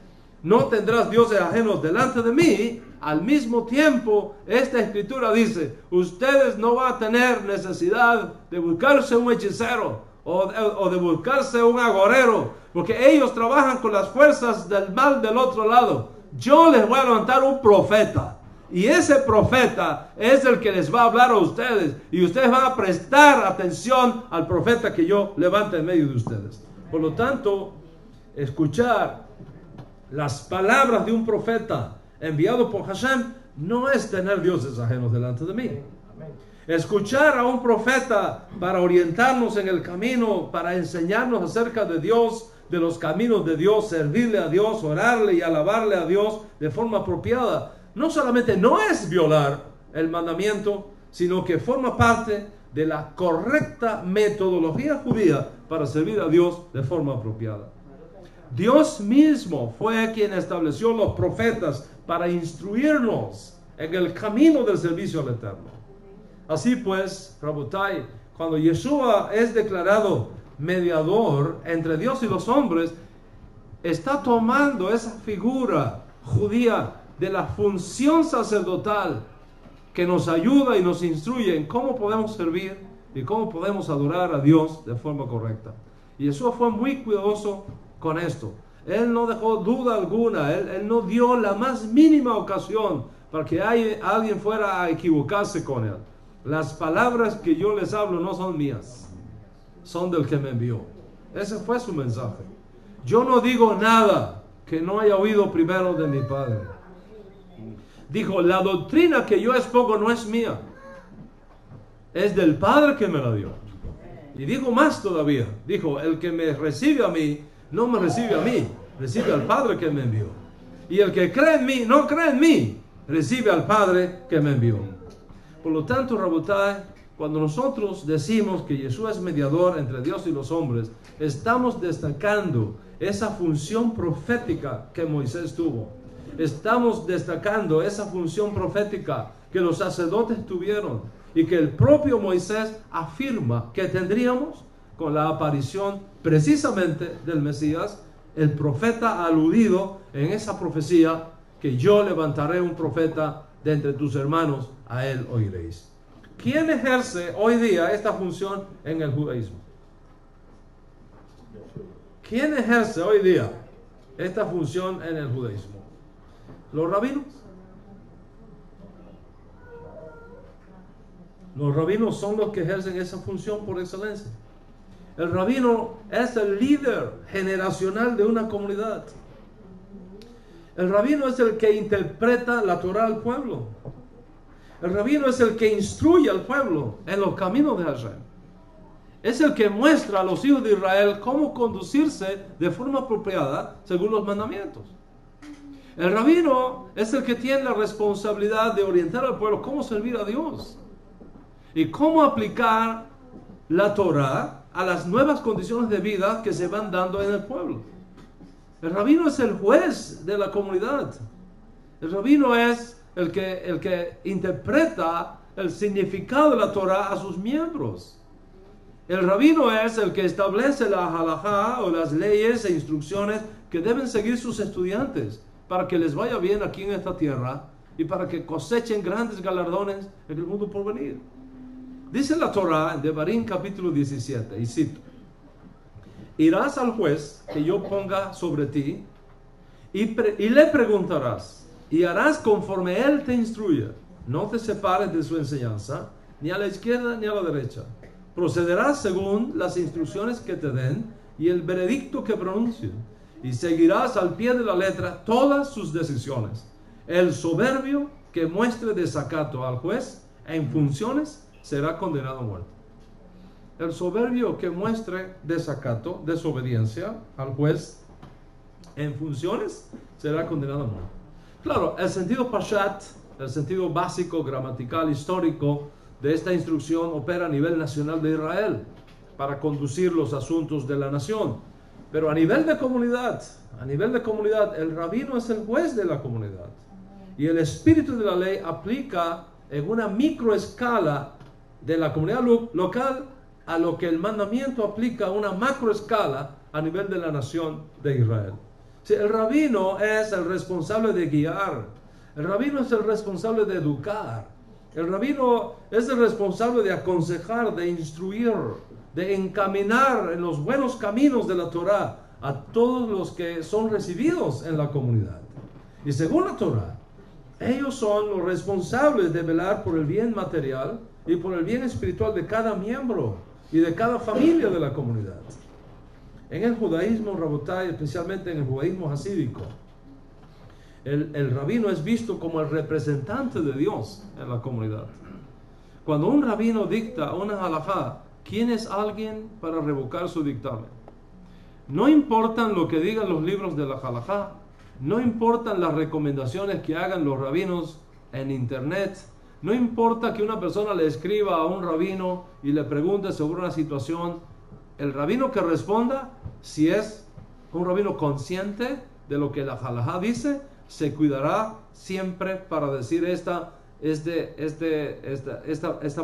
no tendrás dioses ajenos delante de mí, al mismo tiempo esta escritura dice: ustedes no van a tener necesidad de buscarse un hechicero o de buscarse un agorero, porque ellos trabajan con las fuerzas del mal del otro lado. Yo les voy a levantar un profeta, y ese profeta es el que les va a hablar a ustedes, y ustedes van a prestar atención al profeta que yo levante en medio de ustedes. Por lo tanto, escuchar las palabras de un profeta enviado por Hashem no es tener dioses ajenos delante de mí. Escuchar a un profeta para orientarnos en el camino, para enseñarnos acerca de Dios, de los caminos de Dios, servirle a Dios, orarle y alabarle a Dios de forma apropiada, no solamente no es violar el mandamiento, sino que forma parte de la correcta metodología judía para servir a Dios de forma apropiada. Dios mismo fue quien estableció los profetas para instruirnos en el camino del servicio al Eterno. Así pues, Rabotai, cuando Yeshua es declarado mediador entre Dios y los hombres, está tomando esa figura judía de la función sacerdotal que nos ayuda y nos instruye en cómo podemos servir y cómo podemos adorar a Dios de forma correcta. Y Yeshua fue muy cuidadoso con esto. Él no dejó duda alguna, él no dio la más mínima ocasión para que alguien fuera a equivocarse con él. Las palabras que yo les hablo no son mías, son del que me envió. Ese fue su mensaje. Yo no digo nada que no haya oído primero de mi Padre. Dijo, la doctrina que yo expongo no es mía, es del Padre que me la dio. Y dijo más todavía, dijo, el que me recibe a mí, no me recibe a mí, recibe al Padre que me envió. Y el que cree en mí, no cree en mí, recibe al Padre que me envió. Por lo tanto, Rabotai, cuando nosotros decimos que Yeshua es mediador entre Dios y los hombres, estamos destacando esa función profética que Moisés tuvo. Estamos destacando esa función profética que los sacerdotes tuvieron y que el propio Moisés afirma que tendríamos con la aparición precisamente del Mesías, el profeta aludido en esa profecía, que yo levantaré un profeta de entre tus hermanos, a él oiréis. ¿Quién ejerce hoy día esta función en el judaísmo? ¿Quién ejerce hoy día esta función en el judaísmo? ¿Los rabinos? Los rabinos son los que ejercen esa función por excelencia. El rabino es el líder generacional de una comunidad. El rabino es el que interpreta la Torah al pueblo. El rabino es el que instruye al pueblo en los caminos de Hashem. Es el que muestra a los hijos de Israel cómo conducirse de forma apropiada según los mandamientos. El rabino es el que tiene la responsabilidad de orientar al pueblo cómo servir a Dios y cómo aplicar la Torah a las nuevas condiciones de vida que se van dando en el pueblo. El rabino es el juez de la comunidad. El rabino es el que interpreta el significado de la Torah a sus miembros. El rabino es el que establece la halajá o las leyes e instrucciones que deben seguir sus estudiantes para que les vaya bien aquí en esta tierra y para que cosechen grandes galardones en el mundo por venir. Dice la Torah en Devarim capítulo 17, y cito: irás al juez que yo ponga sobre ti y le preguntarás y harás conforme él te instruya. No te separes de su enseñanza, ni a la izquierda ni a la derecha. Procederás según las instrucciones que te den y el veredicto que pronuncien, y seguirás al pie de la letra todas sus decisiones. El soberbio que muestre desacato al juez en funciones será condenado a muerte. El soberbio que muestre desacato, desobediencia al juez en funciones, será condenado a muerte. Claro, el sentido pashat, el sentido básico, gramatical, histórico de esta instrucción opera a nivel nacional de Israel para conducir los asuntos de la nación. Pero a nivel de comunidad, el rabino es el juez de la comunidad. Y el espíritu de la ley aplica en una microescala de la comunidad local a lo que el mandamiento aplica a una macroescala a nivel de la nación de Israel. Sí, el rabino es el responsable de guiar. El rabino es el responsable de educar. El rabino es el responsable de aconsejar, de instruir, de encaminar en los buenos caminos de la Torah a todos los que son recibidos en la comunidad. Y según la Torah, ellos son los responsables de velar por el bien material y por el bien espiritual de cada miembro y de cada familia de la comunidad. En el judaísmo, Rabotai, especialmente en el judaísmo hasídico, el rabino es visto como el representante de Dios en la comunidad. Cuando un rabino dicta una halajá, ¿quién es alguien para revocar su dictamen? No importan lo que digan los libros de la halajá, no importan las recomendaciones que hagan los rabinos en internet, No importa que una persona le escriba a un rabino y le pregunte sobre una situación, el rabino que responda, si es un rabino consciente de lo que la halajá dice, se cuidará siempre para decir esta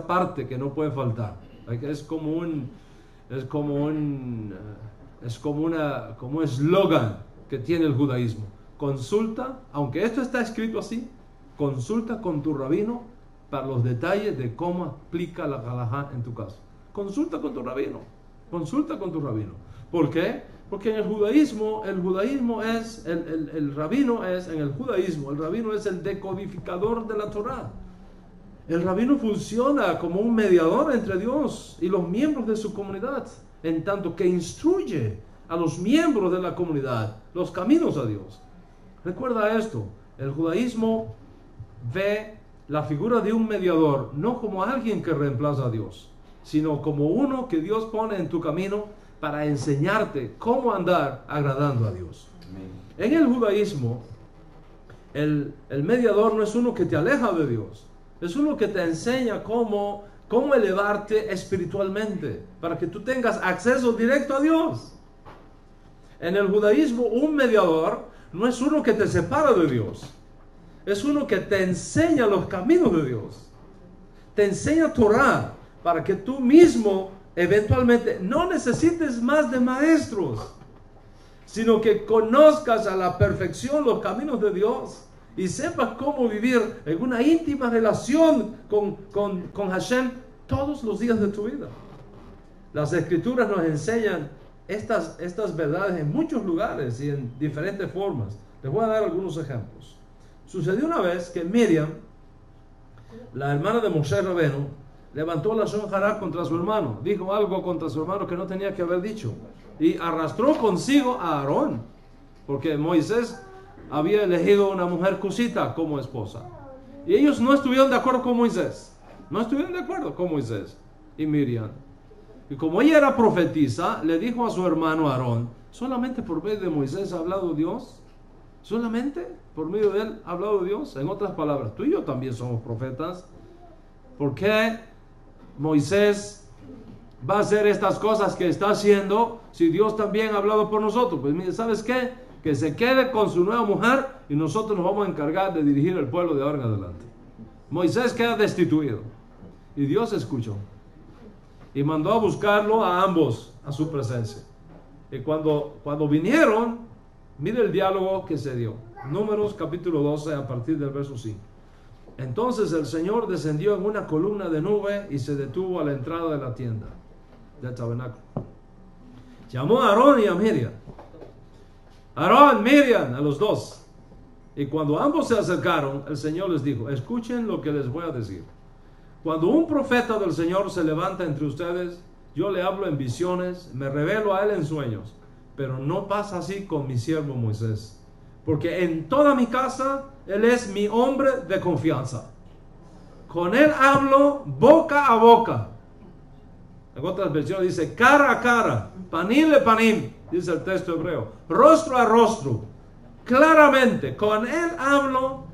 parte que no puede faltar. Es como un eslogan que tiene el judaísmo. Consulta, aunque esto está escrito así, consulta con tu rabino para los detalles de cómo aplica la halajá en tu caso. Consulta con tu rabino. ¿Por qué? Porque en el judaísmo el rabino es el decodificador de la Torah. El rabino funciona como un mediador entre Dios y los miembros de su comunidad, en tanto que instruye a los miembros de la comunidad los caminos a Dios. Recuerda esto, el judaísmo ve la figura de un mediador no como alguien que reemplaza a Dios, sino como uno que Dios pone en tu camino para enseñarte cómo andar agradando a Dios. En el judaísmo, el mediador no es uno que te aleja de Dios, es uno que te enseña cómo elevarte espiritualmente, para que tú tengas acceso directo a Dios. En el judaísmo, un mediador no es uno que te separa de Dios, es uno que te enseña los caminos de Dios, te enseña Torah, para que tú mismo eventualmente no necesites más de maestros, sino que conozcas a la perfección los caminos de Dios y sepas cómo vivir en una íntima relación con Hashem todos los días de tu vida. Las Escrituras nos enseñan estas verdades en muchos lugares y en diferentes formas. Les voy a dar algunos ejemplos. Sucedió una vez que Miriam, la hermana de Moshe Rabenu, levantó la Lashon Hará contra su hermano, dijo algo contra su hermano que no tenía que haber dicho, y arrastró consigo a Aarón, porque Moisés había elegido una mujer cusita como esposa, y ellos no estuvieron de acuerdo con Moisés, y Miriam, y como ella era profetisa, le dijo a su hermano Aarón, solamente por medio de Moisés ha hablado Dios, solamente por medio de él ha hablado Dios. En otras palabras, tú y yo también somos profetas. ¿Por qué Moisés va a hacer estas cosas que está haciendo si Dios también ha hablado por nosotros? Pues mire, ¿sabes qué? Que se quede con su nueva mujer y nosotros nos vamos a encargar de dirigir el pueblo de ahora en adelante. Moisés queda destituido y Dios escuchó y mandó a buscarlo a ambos a su presencia. Y cuando vinieron, mire el diálogo que se dio. Números capítulo 12 a partir del verso 5. Entonces el Señor descendió en una columna de nube y se detuvo a la entrada de la tienda del tabernáculo. Llamó a Aarón y a Miriam. Aarón, Miriam, a los dos. Y cuando ambos se acercaron, el Señor les dijo, escuchen lo que les voy a decir. Cuando un profeta del Señor se levanta entre ustedes, yo le hablo en visiones, me revelo a él en sueños. Pero no pasa así con mi siervo Moisés. Porque en toda mi casa, él es mi hombre de confianza. Con él hablo boca a boca. En otras versiones dice cara a cara, panim le panim, dice el texto hebreo, rostro a rostro, claramente. Con él hablo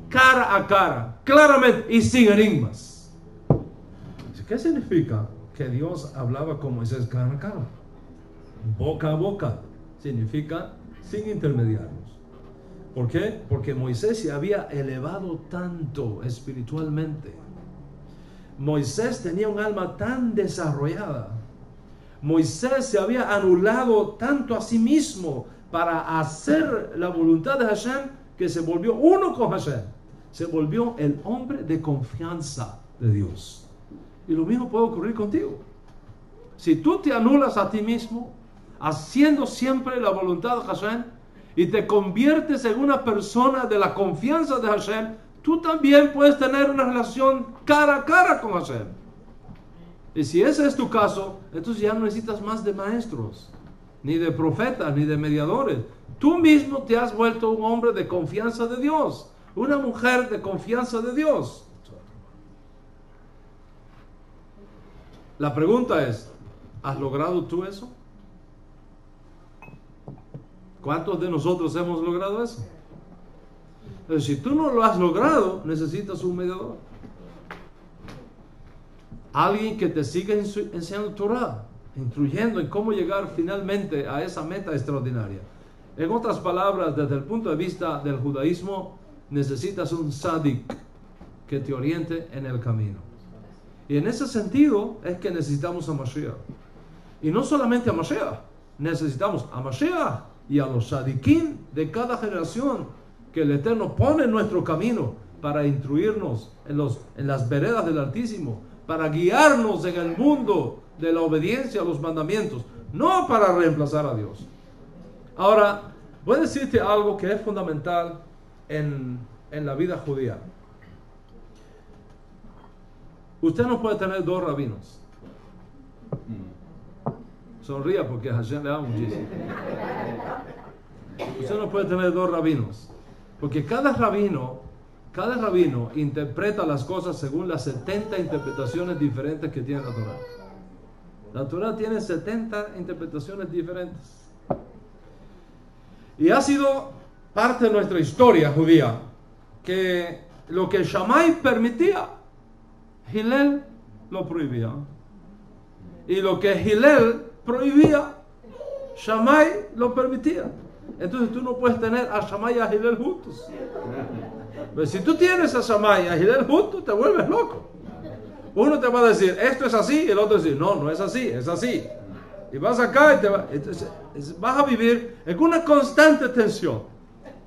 cara a cara, claramente y sin enigmas. ¿Qué significa que Dios hablaba con Moisés cara a cara? Boca a boca significa sin intermediarios. ¿Por qué? Porque Moisés se había elevado tanto espiritualmente. Moisés tenía un alma tan desarrollada. Moisés se había anulado tanto a sí mismo para hacer la voluntad de Hashem, que se volvió uno con Hashem. Se volvió el hombre de confianza de Dios. Y lo mismo puede ocurrir contigo. Si tú te anulas a ti mismo, haciendo siempre la voluntad de Hashem, y te conviertes en una persona de la confianza de Hashem, tú también puedes tener una relación cara a cara con Hashem. Y si ese es tu caso, entonces ya no necesitas más de maestros, ni de profetas, ni de mediadores. Tú mismo te has vuelto un hombre de confianza de Dios, una mujer de confianza de Dios. La pregunta es, ¿has logrado tú eso? ¿Cuántos de nosotros hemos logrado eso? Pero si tú no lo has logrado, necesitas un mediador. alguien que te siga enseñando Torah, instruyendo en cómo llegar finalmente a esa meta extraordinaria. En otras palabras, desde el punto de vista del judaísmo, necesitas un tzadik que te oriente en el camino. Y en ese sentido es que necesitamos a Mashiach. Y no solamente a Mashiach, necesitamos a Mashiach y a los tzadikim de cada generación que el Eterno pone en nuestro camino para instruirnos en las veredas del Altísimo, para guiarnos en el mundo de la obediencia a los mandamientos, no para reemplazar a Dios. Ahora, voy a decirte algo que es fundamental en la vida judía. Usted no puede tener dos rabinos. Sonría porque a Hashem le ama muchísimo. Usted no puede tener dos rabinos, porque cada rabino interpreta las cosas según las 70 interpretaciones diferentes que tiene la Torah. La Torah tiene 70 interpretaciones diferentes. Y ha sido parte de nuestra historia judía que lo que Shammai permitía, Hillel lo prohibía. Y lo que Hillel prohibía, Shammai lo permitía. Entonces tú no puedes tener a Shammai y a Hillel juntos. Pero si tú tienes a Shammai y a Hillel juntos, te vuelves loco. Uno te va a decir, esto es así, y el otro dice, no, no es así, es así. Y vas acá y entonces, vas a vivir en una constante tensión.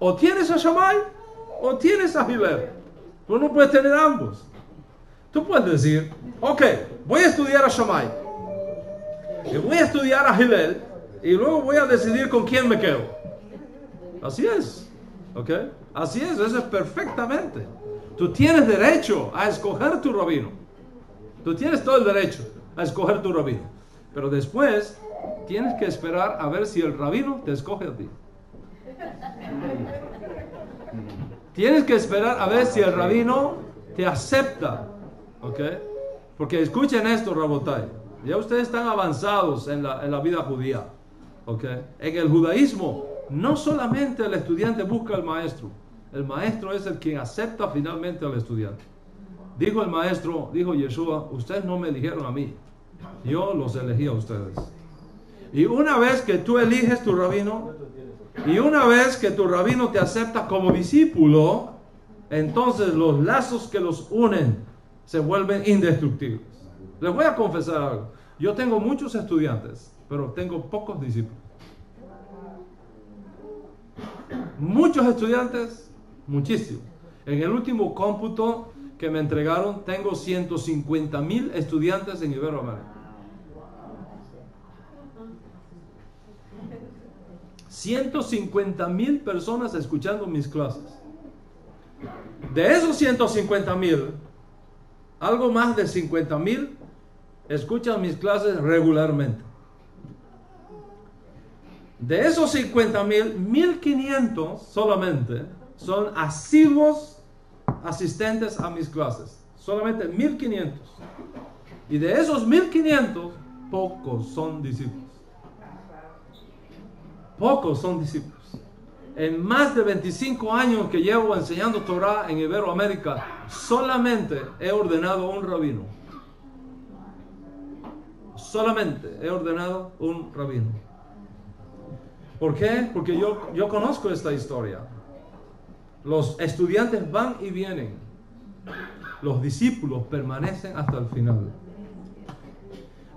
O tienes a Shammai o tienes a Hillel. Tú no puedes tener ambos. Tú puedes decir, ok, voy a estudiar a Shammai y voy a estudiar a Hillel y luego voy a decidir con quién me quedo. Así es, ok, así es, eso es perfectamente. Tú tienes derecho a escoger tu rabino. Tú tienes todo el derecho a escoger tu rabino. Pero después tienes que esperar a ver si el rabino te escoge a ti. Tienes que esperar a ver si el rabino te acepta. ¿Ok? Porque escuchen esto, Rabotai. Ya ustedes están avanzados en la vida judía. ¿Ok? En el judaísmo, no solamente el estudiante busca al maestro. El maestro es el quien acepta finalmente al estudiante. Dijo el maestro, dijo Yeshua, ustedes no me eligieron a mí. Yo los elegí a ustedes. Y una vez que tú eliges tu rabino, y una vez que tu rabino te acepta como discípulo, entonces los lazos que los unen se vuelven indestructibles. Les voy a confesar algo. Yo tengo muchos estudiantes, pero tengo pocos discípulos. Muchos estudiantes, muchísimos. En el último cómputo que me entregaron, tengo 150,000 estudiantes en Iberoamérica. 150,000 personas escuchando mis clases. De esos 150,000, algo más de 50,000 escuchan mis clases regularmente. De esos 50,000, 1,500 solamente son asiduos asistentes a mis clases. Solamente 1,500. Y de esos 1,500, pocos son discípulos. Pocos son discípulos. En más de 25 años que llevo enseñando Torah en Iberoamérica, solamente he ordenado un rabino. Solamente he ordenado un rabino. ¿Por qué? Porque yo conozco esta historia. Los estudiantes van y vienen. Los discípulos permanecen hasta el final.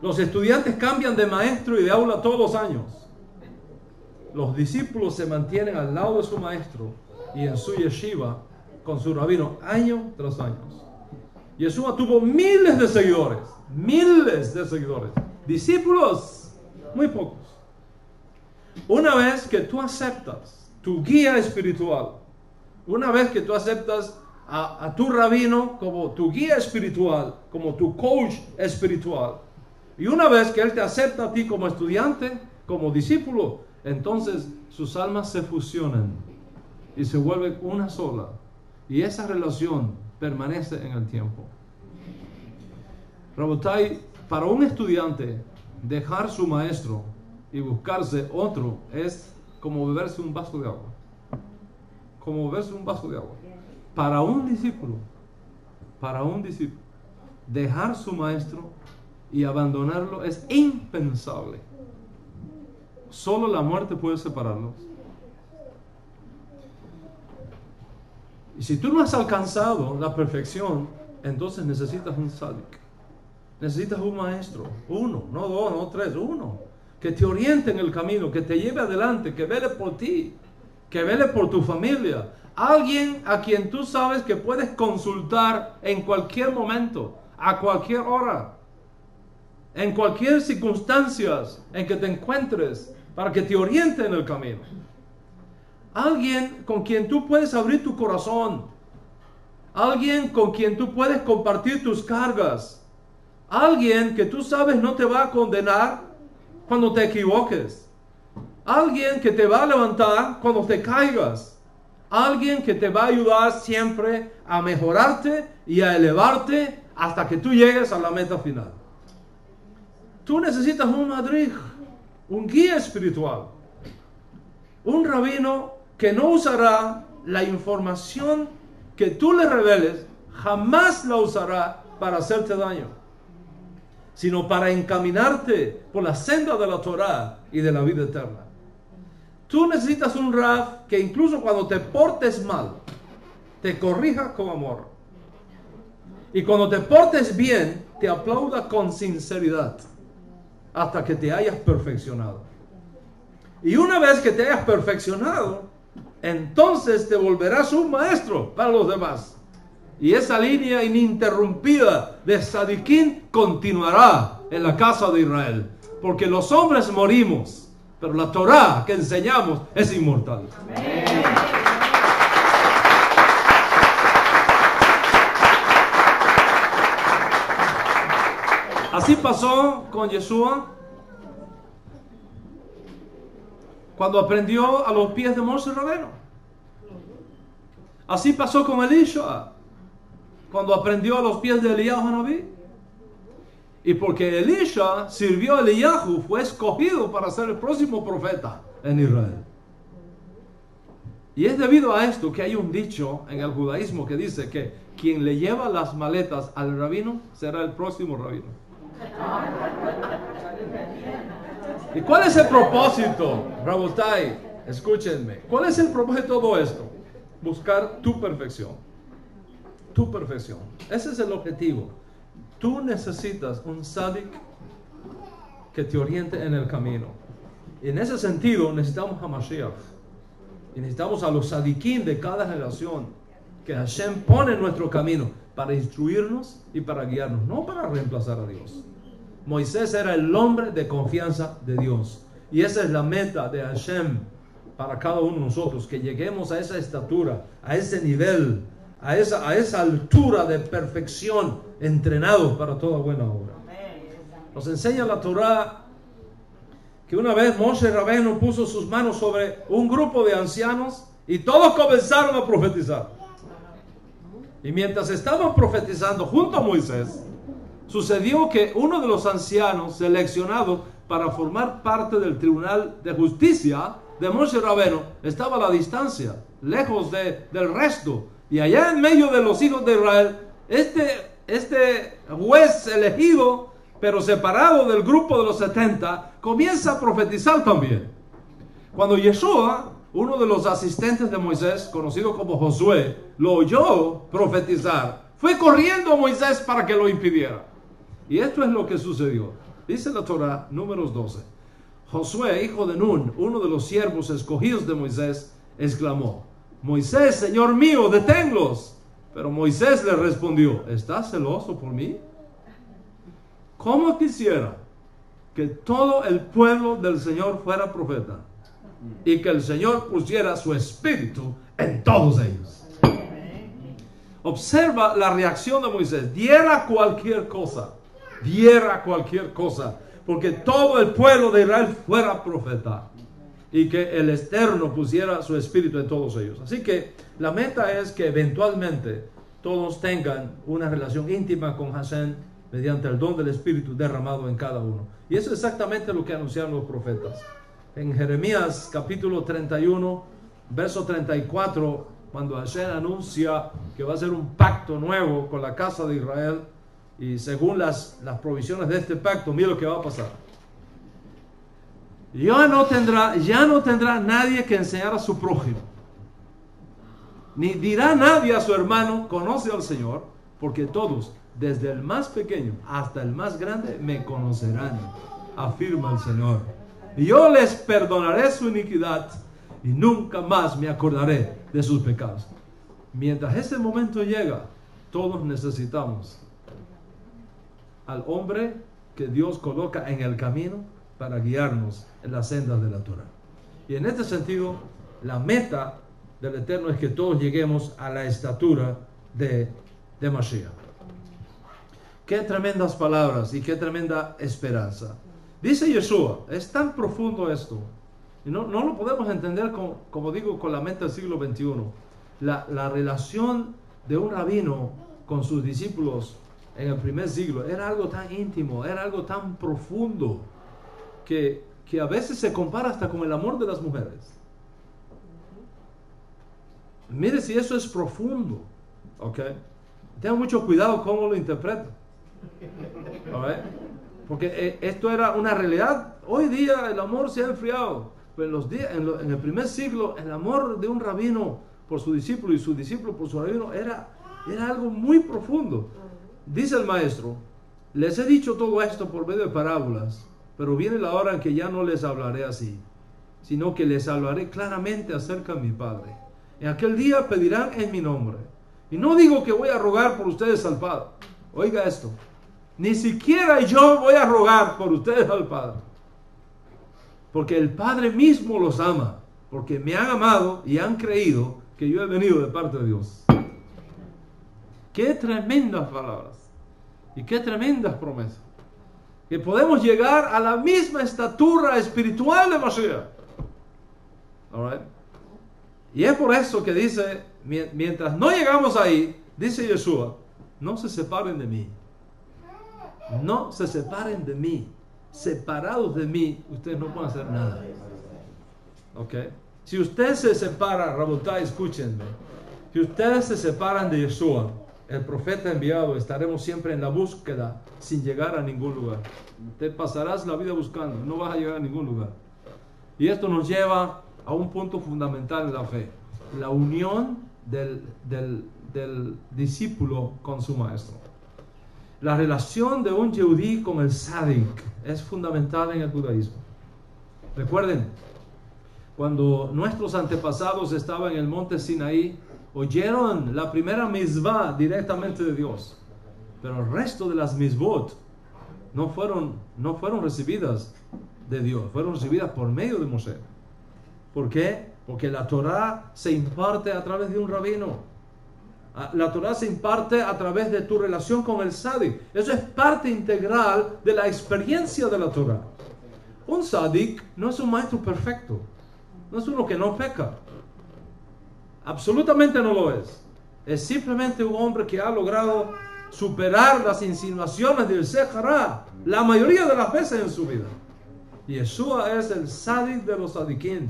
Los estudiantes cambian de maestro y de aula todos los años. Los discípulos se mantienen al lado de su maestro y en su yeshiva con su rabino año tras año. Yeshua tuvo miles de seguidores. Discípulos, muy pocos. Una vez que tú aceptas tu guía espiritual, una vez que tú aceptas a tu rabino como tu guía espiritual, como tu coach espiritual, y una vez que él te acepta a ti como estudiante, como discípulo, entonces sus almas se fusionan y se vuelven una sola, y esa relación permanece en el tiempo. Rabotai, para un estudiante dejar su maestro y buscarse otro es como beberse un vaso de agua. Como beberse un vaso de agua. Para un discípulo, dejar su maestro y abandonarlo es impensable. Solo la muerte puede separarlos. Y si tú no has alcanzado la perfección, entonces necesitas un sadik. Necesitas un maestro. Uno, no dos, no tres, uno. Que te oriente en el camino, que te lleve adelante, que vele por ti, que vele por tu familia. Alguien a quien tú sabes que puedes consultar en cualquier momento, a cualquier hora, en cualquier circunstancia en que te encuentres, para que te oriente en el camino. Alguien con quien tú puedes abrir tu corazón. Alguien con quien tú puedes compartir tus cargas. Alguien que tú sabes no te va a condenar cuando te equivoques. Alguien que te va a levantar cuando te caigas. Alguien que te va a ayudar siempre a mejorarte y a elevarte hasta que tú llegues a la meta final. Tú necesitas un madrij, un guía espiritual, un rabino que no usará la información que tú le reveles, jamás la usará para hacerte daño, sino para encaminarte por la senda de la Torah y de la vida eterna. Tú necesitas un Rav que incluso cuando te portes mal, te corrija con amor. Y cuando te portes bien, te aplauda con sinceridad hasta que te hayas perfeccionado. Y una vez que te hayas perfeccionado, entonces te volverás un maestro para los demás. Y esa línea ininterrumpida de Sadiquín continuará en la casa de Israel. Porque los hombres morimos, pero la Torah que enseñamos es inmortal. Amén. Así pasó con Yeshua cuando aprendió a los pies de Moshe Rabbeinu. Así pasó con Elisha cuando aprendió a los pies de Eliyahu Hanabí. Y porque Elisha sirvió a Eliyahu, fue escogido para ser el próximo profeta en Israel. Y es debido a esto que hay un dicho en el judaísmo que dice que quien le lleva las maletas al rabino será el próximo rabino. ¿Y cuál es el propósito, Rabotai? Escúchenme. ¿Cuál es el propósito de todo esto? Buscar tu perfección. Tu perfección. Ese es el objetivo. Tú necesitas un sadik que te oriente en el camino. Y en ese sentido necesitamos a Mashiach. Y necesitamos a los sadikim de cada generación que Hashem pone en nuestro camino para instruirnos y para guiarnos, no para reemplazar a Dios. Moisés era el hombre de confianza de Dios. Y esa es la meta de Hashem para cada uno de nosotros, que lleguemos a esa estatura, a ese nivel, a esa altura de perfección, entrenados para toda buena obra. Nos enseña la Torah que una vez Moshe Rabbeinu puso sus manos sobre un grupo de ancianos y todos comenzaron a profetizar. Y mientras estaban profetizando junto a Moisés, sucedió que uno de los ancianos seleccionados para formar parte del tribunal de justicia de Moshe Rabbeinu estaba a la distancia, lejos del resto. Y allá en medio de los hijos de Israel, este juez elegido, pero separado del grupo de los 70, comienza a profetizar también. Cuando Yeshua, uno de los asistentes de Moisés, conocido como Josué, lo oyó profetizar, fue corriendo a Moisés para que lo impidiera. Y esto es lo que sucedió. Dice la Torah, Números 12. Josué, hijo de Nun, uno de los siervos escogidos de Moisés, exclamó: Moisés, Señor mío, deténlos. Pero Moisés le respondió: ¿estás celoso por mí? ¿Cómo quisiera que todo el pueblo del Señor fuera profeta y que el Señor pusiera su espíritu en todos ellos? Observa la reacción de Moisés. Diera cualquier cosa, porque todo el pueblo de Israel fuera profeta y que el Eterno pusiera su espíritu en todos ellos. Así que la meta es que eventualmente todos tengan una relación íntima con Hashem mediante el don del Espíritu derramado en cada uno. Y eso es exactamente lo que anunciaron los profetas. En Jeremías capítulo 31, verso 34, cuando Hashem anuncia que va a hacer un pacto nuevo con la casa de Israel, Y según las provisiones de este pacto, mira lo que va a pasar. Ya no tendrá nadie que enseñar a su prójimo. Ni dirá nadie a su hermano, conoce al Señor, porque todos, desde el más pequeño hasta el más grande, me conocerán, afirma el Señor. Y yo les perdonaré su iniquidad y nunca más me acordaré de sus pecados. Mientras ese momento llega, todos necesitamos al hombre que Dios coloca en el camino para guiarnos en las sendas de la Torah. Y en este sentido, la meta del Eterno es que todos lleguemos a la estatura de Mashiach. Qué tremendas palabras y qué tremenda esperanza. Dice Yeshua, es tan profundo esto, y no lo podemos entender como digo, con la mente del siglo XXI. La relación de un rabino con sus discípulos en el primer siglo era algo tan íntimo, era algo tan profundo, que a veces se compara hasta con el amor de las mujeres. Mire si eso es profundo, ¿ok? Tenga mucho cuidado cómo lo interpreto, ¿ok? Porque esto era una realidad. Hoy día el amor se ha enfriado, pero en el primer siglo el amor de un rabino por su discípulo y su discípulo por su rabino era algo muy profundo. Dice el maestro, les he dicho todo esto por medio de parábolas, pero viene la hora en que ya no les hablaré así, sino que les hablaré claramente acerca de mi Padre. En aquel día pedirán en mi nombre. Y no digo que voy a rogar por ustedes al Padre. Oiga esto. Ni siquiera yo voy a rogar por ustedes al Padre. Porque el Padre mismo los ama. Porque me han amado y han creído que yo he venido de parte de Dios. Qué tremendas palabras. Y qué tremendas promesas. Que podemos llegar a la misma estatura espiritual de Mashiach. All right. Y es por eso que dice, mientras no llegamos ahí, dice Yeshua, no se separen de mí. No se separen de mí. Separados de mí, ustedes no pueden hacer nada. ¿Ok? Si ustedes se separan, Rabotai, escúchenme. Si ustedes se separan de Yeshua, el profeta enviado, estaremos siempre en la búsqueda sin llegar a ningún lugar. Te pasarás la vida buscando, no vas a llegar a ningún lugar. Y esto nos lleva a un punto fundamental en la fe: la unión del discípulo con su maestro. La relación de un yehudí con el tzadik es fundamental en el judaísmo. Recuerden, cuando nuestros antepasados estaban en el monte Sinaí, oyeron la primera mitzvah directamente de Dios, pero el resto de las mitzvot no fueron recibidas de Dios, fueron recibidas por medio de Moshe. ¿Por qué? Porque la Torah se imparte a través de un rabino. La Torah se imparte a través de tu relación con el tzadik. Eso es parte integral de la experiencia de la Torah. Un tzadik no es un maestro perfecto, no es uno que no peca. Absolutamente no lo es. Es simplemente un hombre que ha logrado superar las insinuaciones del Sejará la mayoría de las veces en su vida. Y Yeshua es el tzadik de los tzadikim.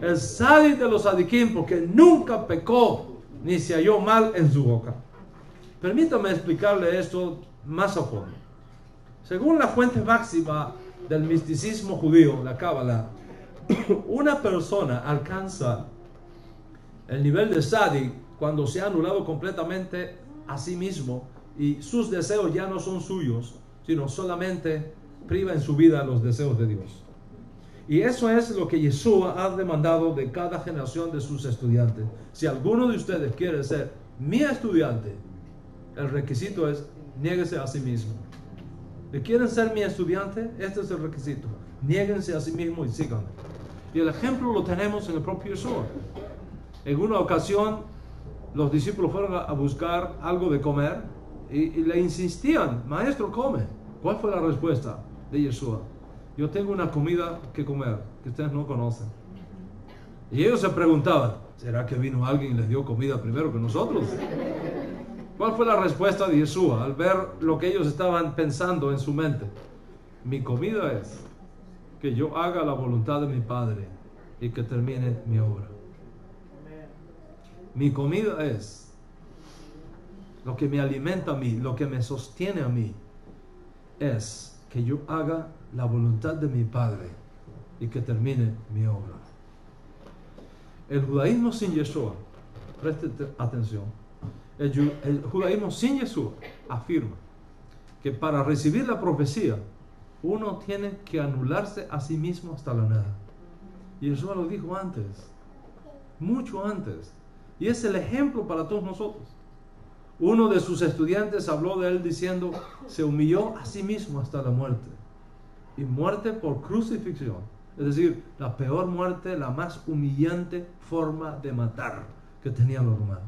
El tzadik de los tzadikim, porque nunca pecó ni se halló mal en su boca. Permítame explicarle esto más a fondo. Según la fuente máxima del misticismo judío, la Cábala, una persona alcanza el nivel de tzadik cuando se ha anulado completamente a sí mismo y sus deseos ya no son suyos, sino solamente priva en su vida los deseos de Dios. Y eso es lo que Yeshua ha demandado de cada generación de sus estudiantes. Si alguno de ustedes quiere ser mi estudiante, el requisito es: niéguese a sí mismo. ¿Y quieren ser mi estudiante? Este es el requisito: niéguense a sí mismo y síganme. Y el ejemplo lo tenemos en el propio Yeshua. En una ocasión, los discípulos fueron a buscar algo de comer y le insistían: maestro, come. ¿Cuál fue la respuesta de Yeshua? Yo tengo una comida que comer que ustedes no conocen. Y ellos se preguntaban: ¿será que vino alguien y les dio comida primero que nosotros? ¿Cuál fue la respuesta de Yeshua al ver lo que ellos estaban pensando en su mente? Mi comida es que yo haga la voluntad de mi Padre y que termine mi obra. Mi comida es lo que me alimenta a mí, lo que me sostiene a mí, es que yo haga la voluntad de mi Padre y que termine mi obra. El judaísmo sin Yeshua, preste atención, el judaísmo sin Yeshua afirma que para recibir la profecía uno tiene que anularse a sí mismo hasta la nada. Y Yeshua lo dijo antes, mucho antes, y es el ejemplo para todos nosotros. Uno de sus estudiantes habló de él diciendo, se humilló a sí mismo hasta la muerte, y muerte por crucifixión, es decir, la peor muerte, la más humillante forma de matar que tenían los romanos.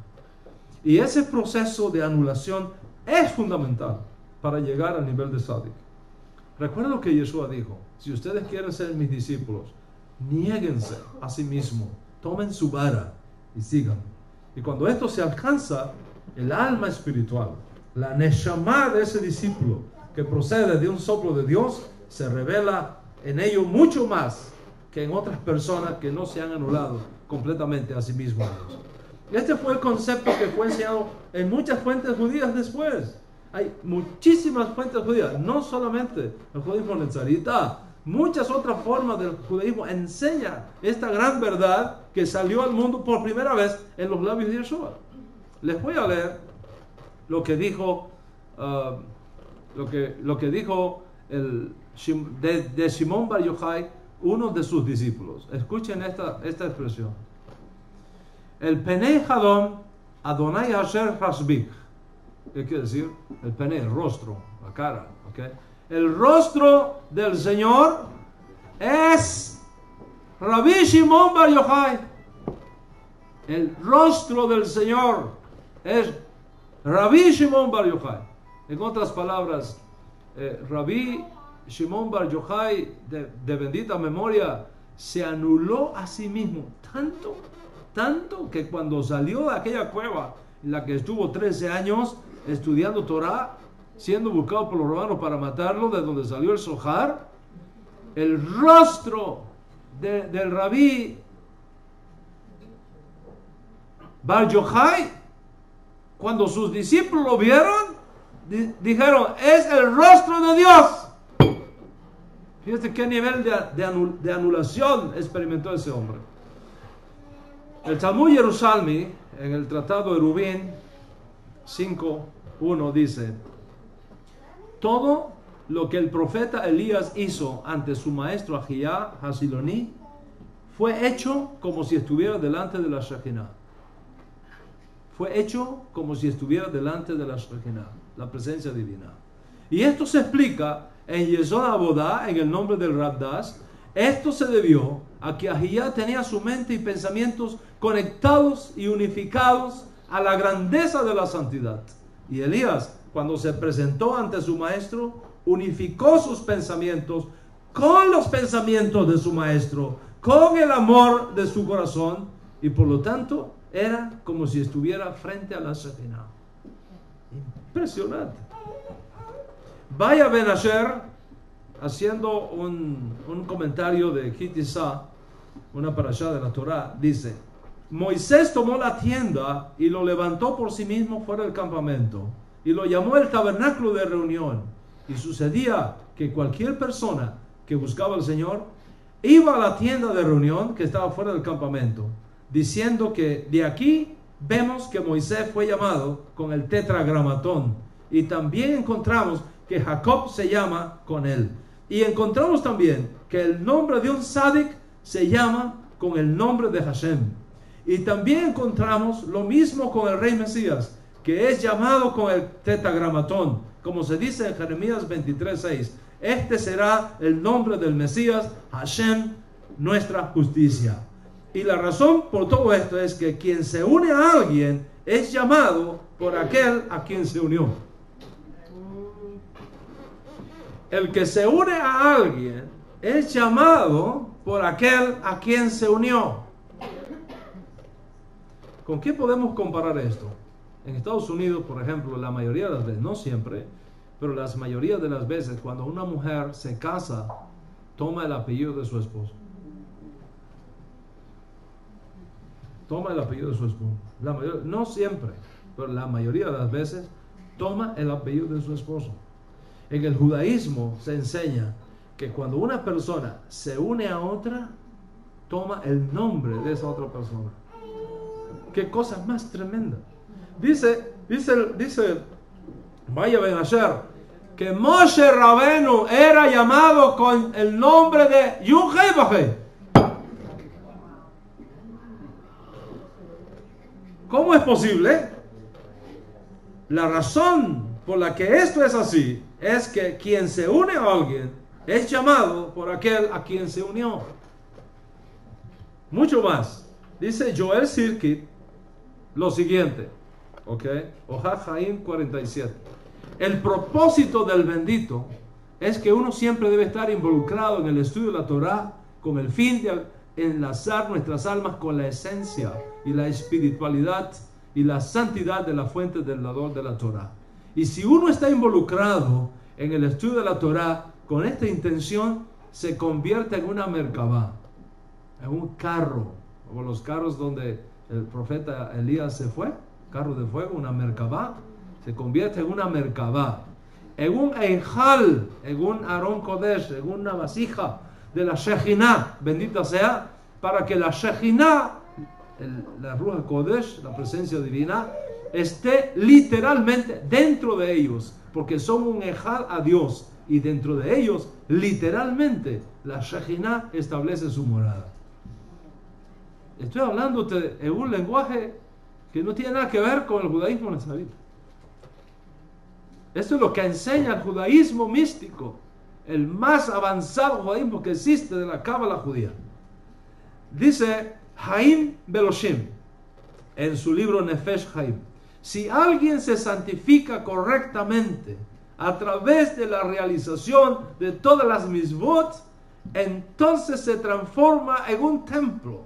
Y ese proceso de anulación es fundamental para llegar al nivel de Tzadik. Recuerda lo que Yeshua dijo, si ustedes quieren ser mis discípulos, niéguense a sí mismos, tomen su vara y síganme. Y cuando esto se alcanza, el alma espiritual, la neshama de ese discípulo que procede de un soplo de Dios, se revela en ello mucho más que en otras personas que no se han anulado completamente a sí mismos. Este fue el concepto que fue enseñado en muchas fuentes judías después. Hay muchísimas fuentes judías, no solamente el judaísmo nezarita, muchas otras formas del judaísmo enseñan esta gran verdad que salió al mundo por primera vez en los labios de Yeshua. Les voy a leer lo que dijo de Shimon Bar Yochai, uno de sus discípulos. Escuchen esta expresión. El Penei Hadom Adonai Asher Hasbik. ¿Qué quiere decir? El pene, el rostro, la cara. ¿Okay? El rostro del Señor es Rabbi Shimon Bar Yochai. El rostro del Señor es Rabbi Shimon Bar Yochai. En otras palabras, Rabbi Shimon Bar Yochai, de bendita memoria, se anuló a sí mismo tanto que cuando salió de aquella cueva en la que estuvo 13 años estudiando Torah, siendo buscado por los romanos para matarlo, de donde salió el Zohar, el rostro del Rabí Bar Yochai, cuando sus discípulos lo vieron, dijeron, es el rostro de Dios. Fíjate qué nivel de anulación experimentó ese hombre. El Talmud Yerushalmi, en el Tratado de Eruvin 5:1 dice, todo lo que el profeta Elías hizo ante su maestro Ahijah Hasiloni fue hecho como si estuviera delante de la Shekinah. Fue hecho como si estuviera delante de la Shekinah, la presencia divina. Y esto se explica en Yesod Abodá, en el nombre del Rabdas. Esto se debió a que Ahijah tenía su mente y pensamientos conectados y unificados a la grandeza de la santidad. Y Elías, cuando se presentó ante su maestro, unificó sus pensamientos con los pensamientos de su maestro, con el amor de su corazón, y por lo tanto era como si estuviera frente a la Shekinah. Impresionante. Vaya Ben Asher, haciendo un comentario de Kitisa, una parashá de la Torah, dice, Moisés tomó la tienda y lo levantó por sí mismo fuera del campamento y lo llamó el tabernáculo de reunión. Y sucedía que cualquier persona que buscaba al Señor iba a la tienda de reunión que estaba fuera del campamento, diciendo que de aquí vemos que Moisés fue llamado con el tetragramatón, y también encontramos que Jacob se llama con él, y encontramos también que el nombre de un tzadik se llama con el nombre de Hashem, y también encontramos lo mismo con el rey Mesías, que es llamado con el tetragramatón, como se dice en Jeremías 23:6. Este será el nombre del Mesías, Hashem, nuestra justicia. Y la razón por todo esto es que quien se une a alguien es llamado por aquel a quien se unió. El que se une a alguien es llamado por aquel a quien se unió. ¿Con qué podemos comparar esto? En Estados Unidos, por ejemplo, la mayoría de las veces, no siempre, pero la mayoría de las veces, cuando una mujer se casa, toma el apellido de su esposo. Toma el apellido de su esposo. La mayoría, no siempre, pero la mayoría de las veces toma el apellido de su esposo. En el judaísmo se enseña que cuando una persona se une a otra, toma el nombre de esa otra persona. Qué cosa más tremenda. Dice Maya Ben Asher, que Moshe Rabenu era llamado con el nombre de Yud-Hei-Vah-Hei. ¿Cómo es posible? La razón por la que esto es así es que quien se une a alguien es llamado por aquel a quien se unió. Mucho más. Dice Joel Sirkit lo siguiente, ¿ok? Ojad Chaim 47. El propósito del bendito es que uno siempre debe estar involucrado en el estudio de la Torah con el fin de enlazar nuestras almas con la esencia y la espiritualidad y la santidad de la fuente del dador de la Torah. Y si uno está involucrado en el estudio de la Torah con esta intención, se convierte en una merkabah, en un carro, como los carros donde el profeta Elías se fue, carro de fuego, una merkabah, se convierte en una merkabah, en un eijal, en un Aarón Kodesh, en una vasija de la Shejinah, bendita sea, para que la Shejinah, la Ruach Kodesh, la presencia divina, esté literalmente dentro de ellos, porque son un eijal a Dios, y dentro de ellos, literalmente, la Shejinah establece su morada. Estoy hablando en un lenguaje que no tiene nada que ver con el judaísmo nazarita. Esto es lo que enseña el judaísmo místico, el más avanzado judaísmo que existe de la cábala judía. Dice Haim Beloshim en su libro Nefesh Haim: si alguien se santifica correctamente a través de la realización de todas las misvot, entonces se transforma en un templo,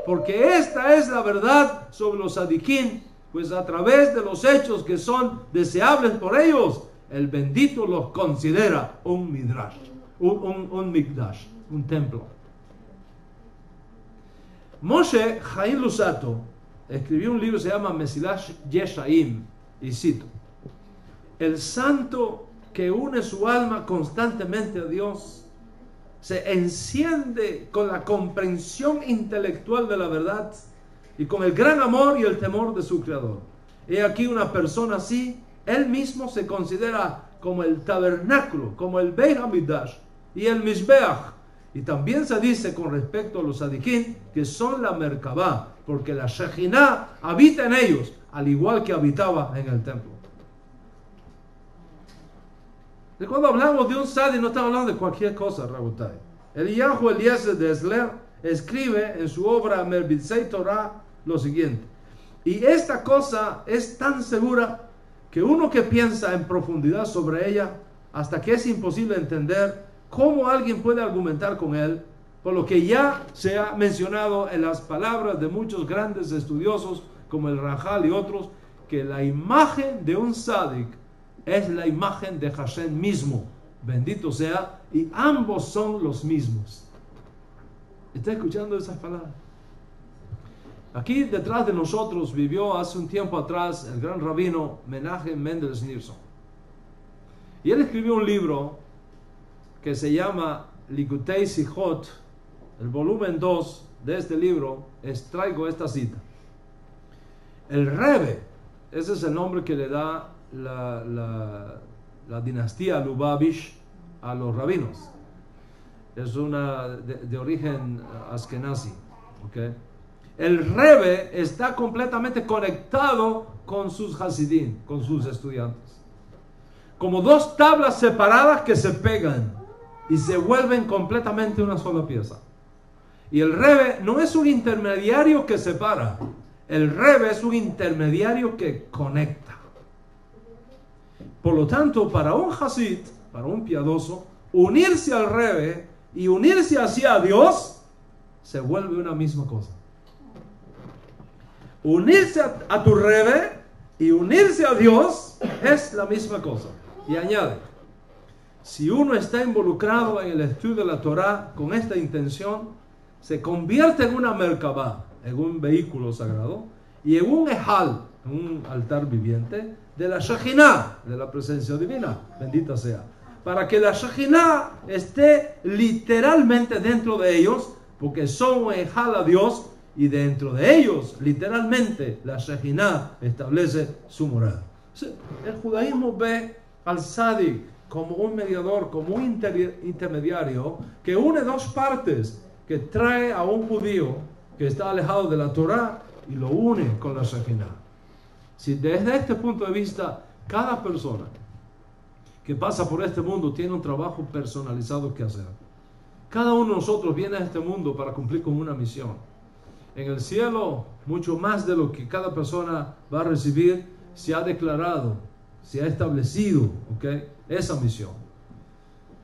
porque esta es la verdad sobre los tzadikim, pues a través de los hechos que son deseables por ellos, el bendito los considera un midrash, un mikdash, un templo. Moshe Chaim Luzzatto escribió un libro que se llama Mesilat Yeshaim, y cito: el santo que une su alma constantemente a Dios se enciende con la comprensión intelectual de la verdad y con el gran amor y el temor de su Creador. He aquí una persona así, él mismo se considera como el tabernáculo, como el Beit HaMikdash y el Mishbeach. Y también se dice con respecto a los tzadikim que son la merkabah, porque la Shejinah habita en ellos, al igual que habitaba en el templo. Y cuando hablamos de un tzadik, no estamos hablando de cualquier cosa, Rabotai. Eliyahu Eliezer de Esler escribe en su obra Merbitzei Torah lo siguiente: y esta cosa es tan segura que uno que piensa en profundidad sobre ella, hasta que es imposible entender cómo alguien puede argumentar con él, por lo que ya se ha mencionado en las palabras de muchos grandes estudiosos como el Rajal y otros, que la imagen de un tzadik es la imagen de Hashem mismo, bendito sea, y ambos son los mismos. ¿Está escuchando esas palabras? Aquí detrás de nosotros vivió hace un tiempo atrás el gran rabino Menachem Mendel Schneerson, y él escribió un libro que se llama Likutei Sichot. El volumen 2 de este libro extraigo esta cita: el Rebbe, ese es el nombre que le da la dinastía Lubavitch a los rabinos, es una de origen askenazi, ¿okay? El Rebbe está completamente conectado con sus hasidim, con sus estudiantes, como dos tablas separadas que se pegan y se vuelven completamente una sola pieza. Y el Rebbe no es un intermediario que separa, el Rebbe es un intermediario que conecta. Por lo tanto, para un hasid, para un piadoso, unirse al Rebbe y unirse hacia Dios se vuelve una misma cosa. Unirse a tu Rebbe y unirse a Dios es la misma cosa. Y añade: si uno está involucrado en el estudio de la Torah con esta intención, se convierte en una merkabah, en un vehículo sagrado, y en un ejal, un altar viviente de la Shejinah, de la presencia divina, bendita sea, para que la Shejinah esté literalmente dentro de ellos, porque son un ejal a Dios, y dentro de ellos, literalmente, la Shejinah establece su morada. El judaísmo ve al Tzadik como un mediador, como un intermediario que une dos partes, que trae a un judío que está alejado de la Torah y lo une con la Shejinah. Si desde este punto de vista cada persona que pasa por este mundo tiene un trabajo personalizado que hacer. Cada uno de nosotros viene a este mundo para cumplir con una misión. En el cielo, mucho más de lo que cada persona va a recibir, se ha declarado, se ha establecido, ¿okay?, esa misión.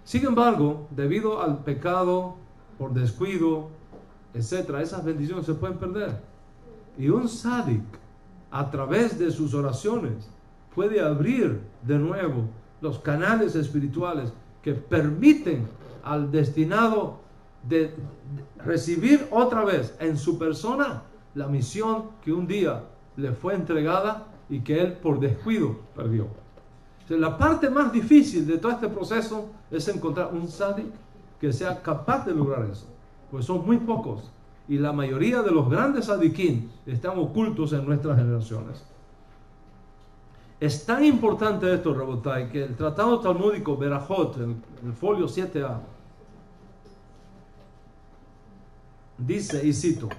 Sin embargo, debido al pecado, por descuido, etc., esas bendiciones se pueden perder. Y un tzadik, a través de sus oraciones, puede abrir de nuevo los canales espirituales que permiten al destinado de recibir otra vez en su persona la misión que un día le fue entregada y que él por descuido perdió. O sea, la parte más difícil de todo este proceso es encontrar un tzadik que sea capaz de lograr eso, pues son muy pocos y la mayoría de los grandes tzadikim están ocultos en nuestras generaciones. Es tan importante esto, Rabotai, que el tratado talmúdico Berajot, en el folio 7a, dice, y cito,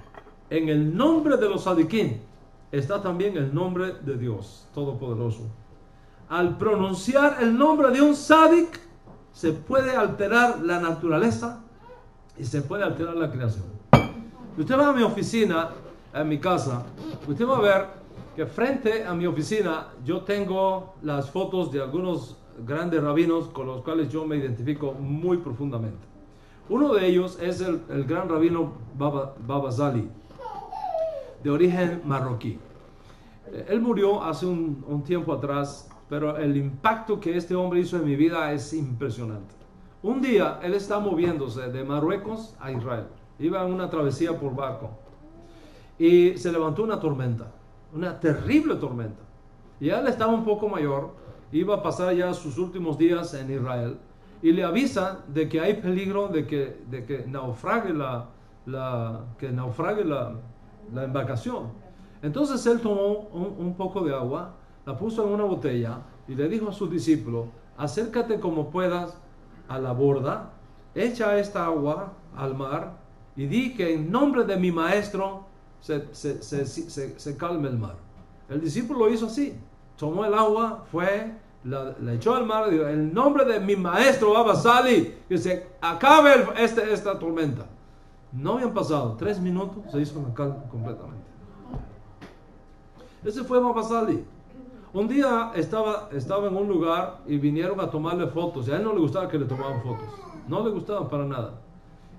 en el nombre de los tzadikim está también el nombre de Dios Todopoderoso. Al pronunciar el nombre de un tzadik, se puede alterar la naturaleza y se puede alterar la creación. Si usted va a mi oficina, en mi casa, usted va a ver que frente a mi oficina yo tengo las fotos de algunos grandes rabinos con los cuales yo me identifico muy profundamente. Uno de ellos es el gran rabino Baba Zali, de origen marroquí. Él murió hace un tiempo atrás, pero el impacto que este hombre hizo en mi vida es impresionante. Un día él está moviéndose de Marruecos a Israel. Iba en una travesía por barco y se levantó una tormenta, una terrible tormenta. Y él estaba un poco mayor, iba a pasar ya sus últimos días en Israel y le avisan de que hay peligro de que naufrague la embarcación. Entonces él tomó un poco de agua, la puso en una botella y le dijo a sus discípulos: acércate como puedas a la borda, echa esta agua al mar y di que en nombre de mi maestro se calme el mar. El discípulo lo hizo así, tomó el agua, fue, la echó al mar y dijo: en nombre de mi maestro Baba Zali, que se acabe esta tormenta. No habían pasado 3 minutos, se hizo una calma completamente. Ese fue Baba Zali. Un día estaba en un lugar y vinieron a tomarle fotos, y a él no le gustaba que le tomaran fotos, no le gustaban para nada.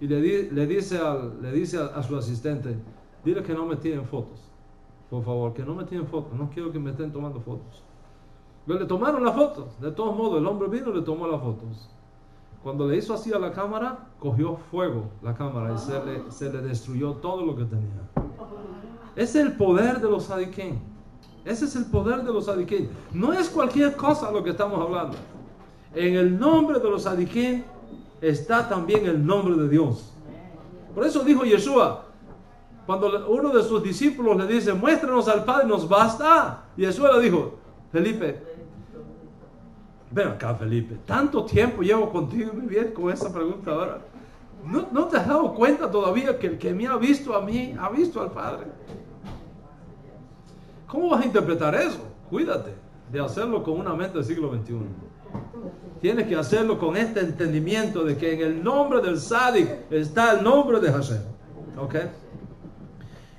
Y le dice a su asistente: dile que no me tiren fotos, por favor, que no me tiren fotos, no quiero que me estén tomando fotos. Pero le tomaron las fotos, de todos modos el hombre vino y le tomó las fotos. Cuando le hizo así a la cámara, cogió fuego la cámara y se le destruyó todo lo que tenía. Ese es el poder de los tzadikim. Ese es el poder de los tzadikim. No es cualquier cosa lo que estamos hablando. En el nombre de los tzadikim está también el nombre de Dios. Por eso dijo Yeshua, cuando uno de sus discípulos le dice: muéstranos al Padre, ¿nos basta? Y Yeshua le dijo: Felipe, ven acá, Felipe, tanto tiempo llevo contigo y me vienes con esa pregunta ahora. ¿No te has dado cuenta todavía que el que me ha visto a mí, ha visto al Padre? ¿Cómo vas a interpretar eso? Cuídate de hacerlo con una mente del siglo XXI. Tienes que hacerlo con este entendimiento de que en el nombre del Tzadik está el nombre de Hashem. ¿Ok?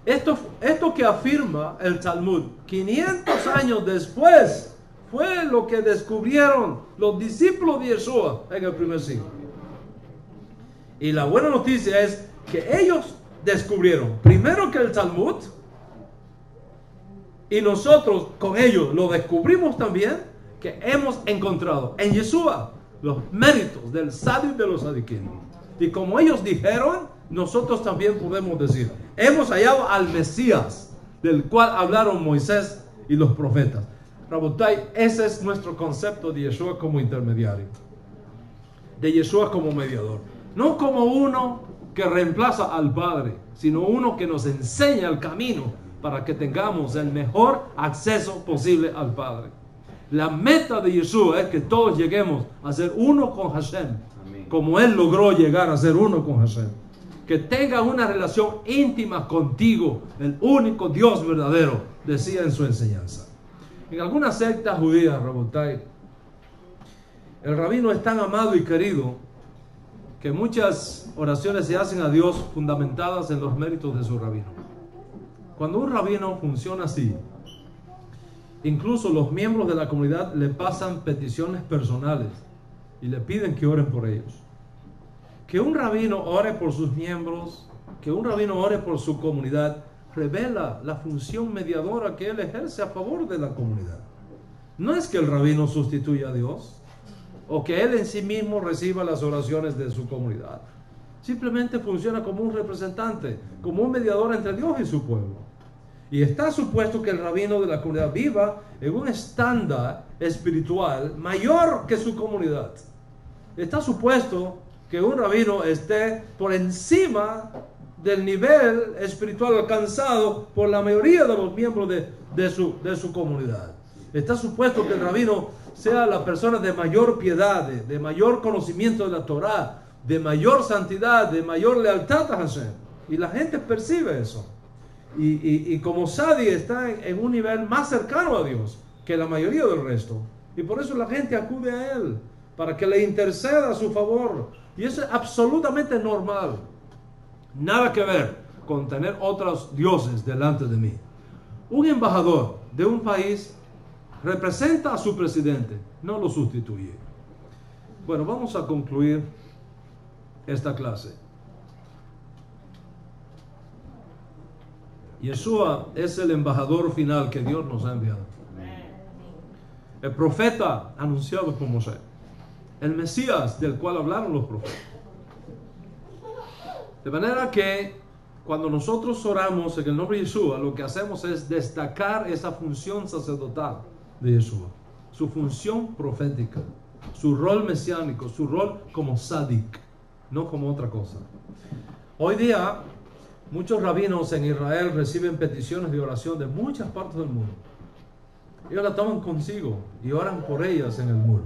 Esto que afirma el Talmud 500 años después fue lo que descubrieron los discípulos de Yeshua en el primer siglo. Y la buena noticia es que ellos descubrieron primero que el Talmud, y nosotros con ellos lo descubrimos también, que hemos encontrado en Yeshua los méritos del Tzadik de los tzadikim. Y como ellos dijeron, nosotros también podemos decir: hemos hallado al Mesías, del cual hablaron Moisés y los profetas. Rabotai, ese es nuestro concepto de Yeshua como intermediario, de Yeshua como mediador. No como uno que reemplaza al Padre, sino uno que nos enseña el camino para que tengamos el mejor acceso posible al Padre. La meta de Yeshua es que todos lleguemos a ser uno con Hashem, como Él logró llegar a ser uno con Hashem. Que tenga una relación íntima contigo, el único Dios verdadero, decía en su enseñanza. En algunas sectas judías, Rabotai, el rabino es tan amado y querido que muchas oraciones se hacen a Dios fundamentadas en los méritos de su rabino. Cuando un rabino funciona así, incluso los miembros de la comunidad le pasan peticiones personales y le piden que oren por ellos. Que un rabino ore por sus miembros, que un rabino ore por su comunidad, revela la función mediadora que él ejerce a favor de la comunidad. No es que el rabino sustituya a Dios, o que él en sí mismo reciba las oraciones de su comunidad. Simplemente funciona como un representante, como un mediador entre Dios y su pueblo. Y está supuesto que el rabino de la comunidad viva en un estándar espiritual mayor que su comunidad. Está supuesto que un rabino esté por encima del nivel espiritual alcanzado por la mayoría de los miembros de su comunidad. Está supuesto que el rabino sea la persona de mayor piedad, de mayor conocimiento de la Torah, de mayor santidad, de mayor lealtad a Hashem. Y la gente percibe eso. Y como Sadi está en un nivel más cercano a Dios que la mayoría del resto. Y por eso la gente acude a él, para que le interceda a su favor. Y eso es absolutamente normal. Nada que ver con tener otros dioses delante de mí. Un embajador de un país representa a su presidente, no lo sustituye. Bueno, vamos a concluir esta clase. Yeshua es el embajador final que Dios nos ha enviado. El profeta anunciado por Moshe. El Mesías del cual hablaron los profetas. De manera que cuando nosotros oramos en el nombre de Yeshua, lo que hacemos es destacar esa función sacerdotal de Yeshua, su función profética, su rol mesiánico, su rol como Sadik, no como otra cosa. Hoy día, muchos rabinos en Israel reciben peticiones de oración de muchas partes del mundo. Ellos la toman consigo y oran por ellas en el muro.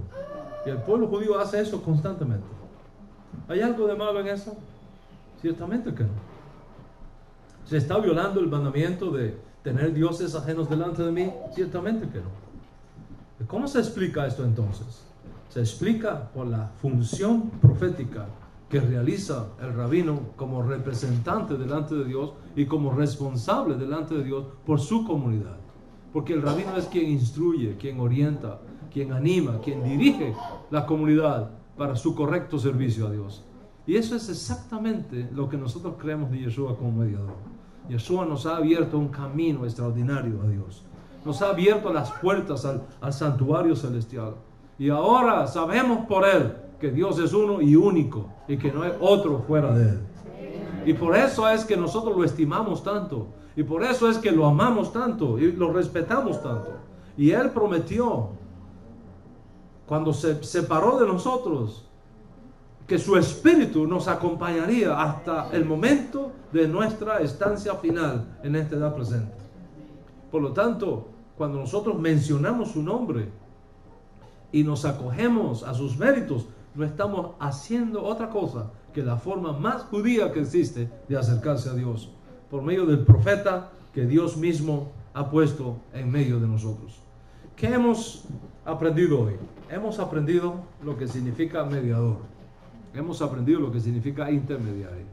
Y el pueblo judío hace eso constantemente. ¿Hay algo de malo en eso? Ciertamente que no. ¿Se está violando el mandamiento de tener dioses ajenos delante de mí? Ciertamente que no. ¿Cómo se explica esto entonces? Se explica por la función profética que realiza el rabino como representante delante de Dios y como responsable delante de Dios por su comunidad. Porque el rabino es quien instruye, quien orienta, quien anima, quien dirige la comunidad para su correcto servicio a Dios. Y eso es exactamente lo que nosotros creemos de Yeshua como mediador. Yeshua nos ha abierto un camino extraordinario a Dios. Nos ha abierto las puertas al santuario celestial. Y ahora sabemos por Él que Dios es uno y único y que no hay otro fuera de Él. Y por eso es que nosotros lo estimamos tanto. Y por eso es que lo amamos tanto y lo respetamos tanto. Y Él prometió, cuando se separó de nosotros, que su espíritu nos acompañaría hasta el momento de nuestra estancia final en esta edad presente. Por lo tanto, cuando nosotros mencionamos su nombre y nos acogemos a sus méritos, no estamos haciendo otra cosa que la forma más judía que existe de acercarse a Dios, por medio del profeta que Dios mismo ha puesto en medio de nosotros. ¿Qué hemos aprendido hoy? Hemos aprendido lo que significa mediador. Hemos aprendido lo que significa intermediario.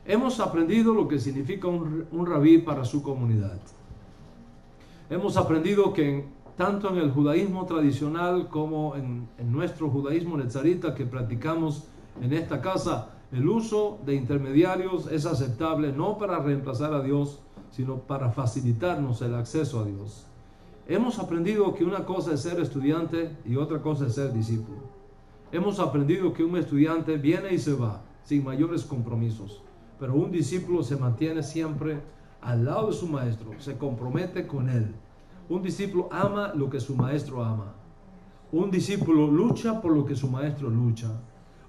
Hemos aprendido lo que significa un rabí para su comunidad. Hemos aprendido que tanto en el judaísmo tradicional como en nuestro judaísmo nezarita que practicamos en esta casa, el uso de intermediarios es aceptable no para reemplazar a Dios, sino para facilitarnos el acceso a Dios. Hemos aprendido que una cosa es ser estudiante y otra cosa es ser discípulo. Hemos aprendido que un estudiante viene y se va sin mayores compromisos, pero un discípulo se mantiene siempre al lado de su maestro, se compromete con él. Un discípulo ama lo que su maestro ama. Un discípulo lucha por lo que su maestro lucha.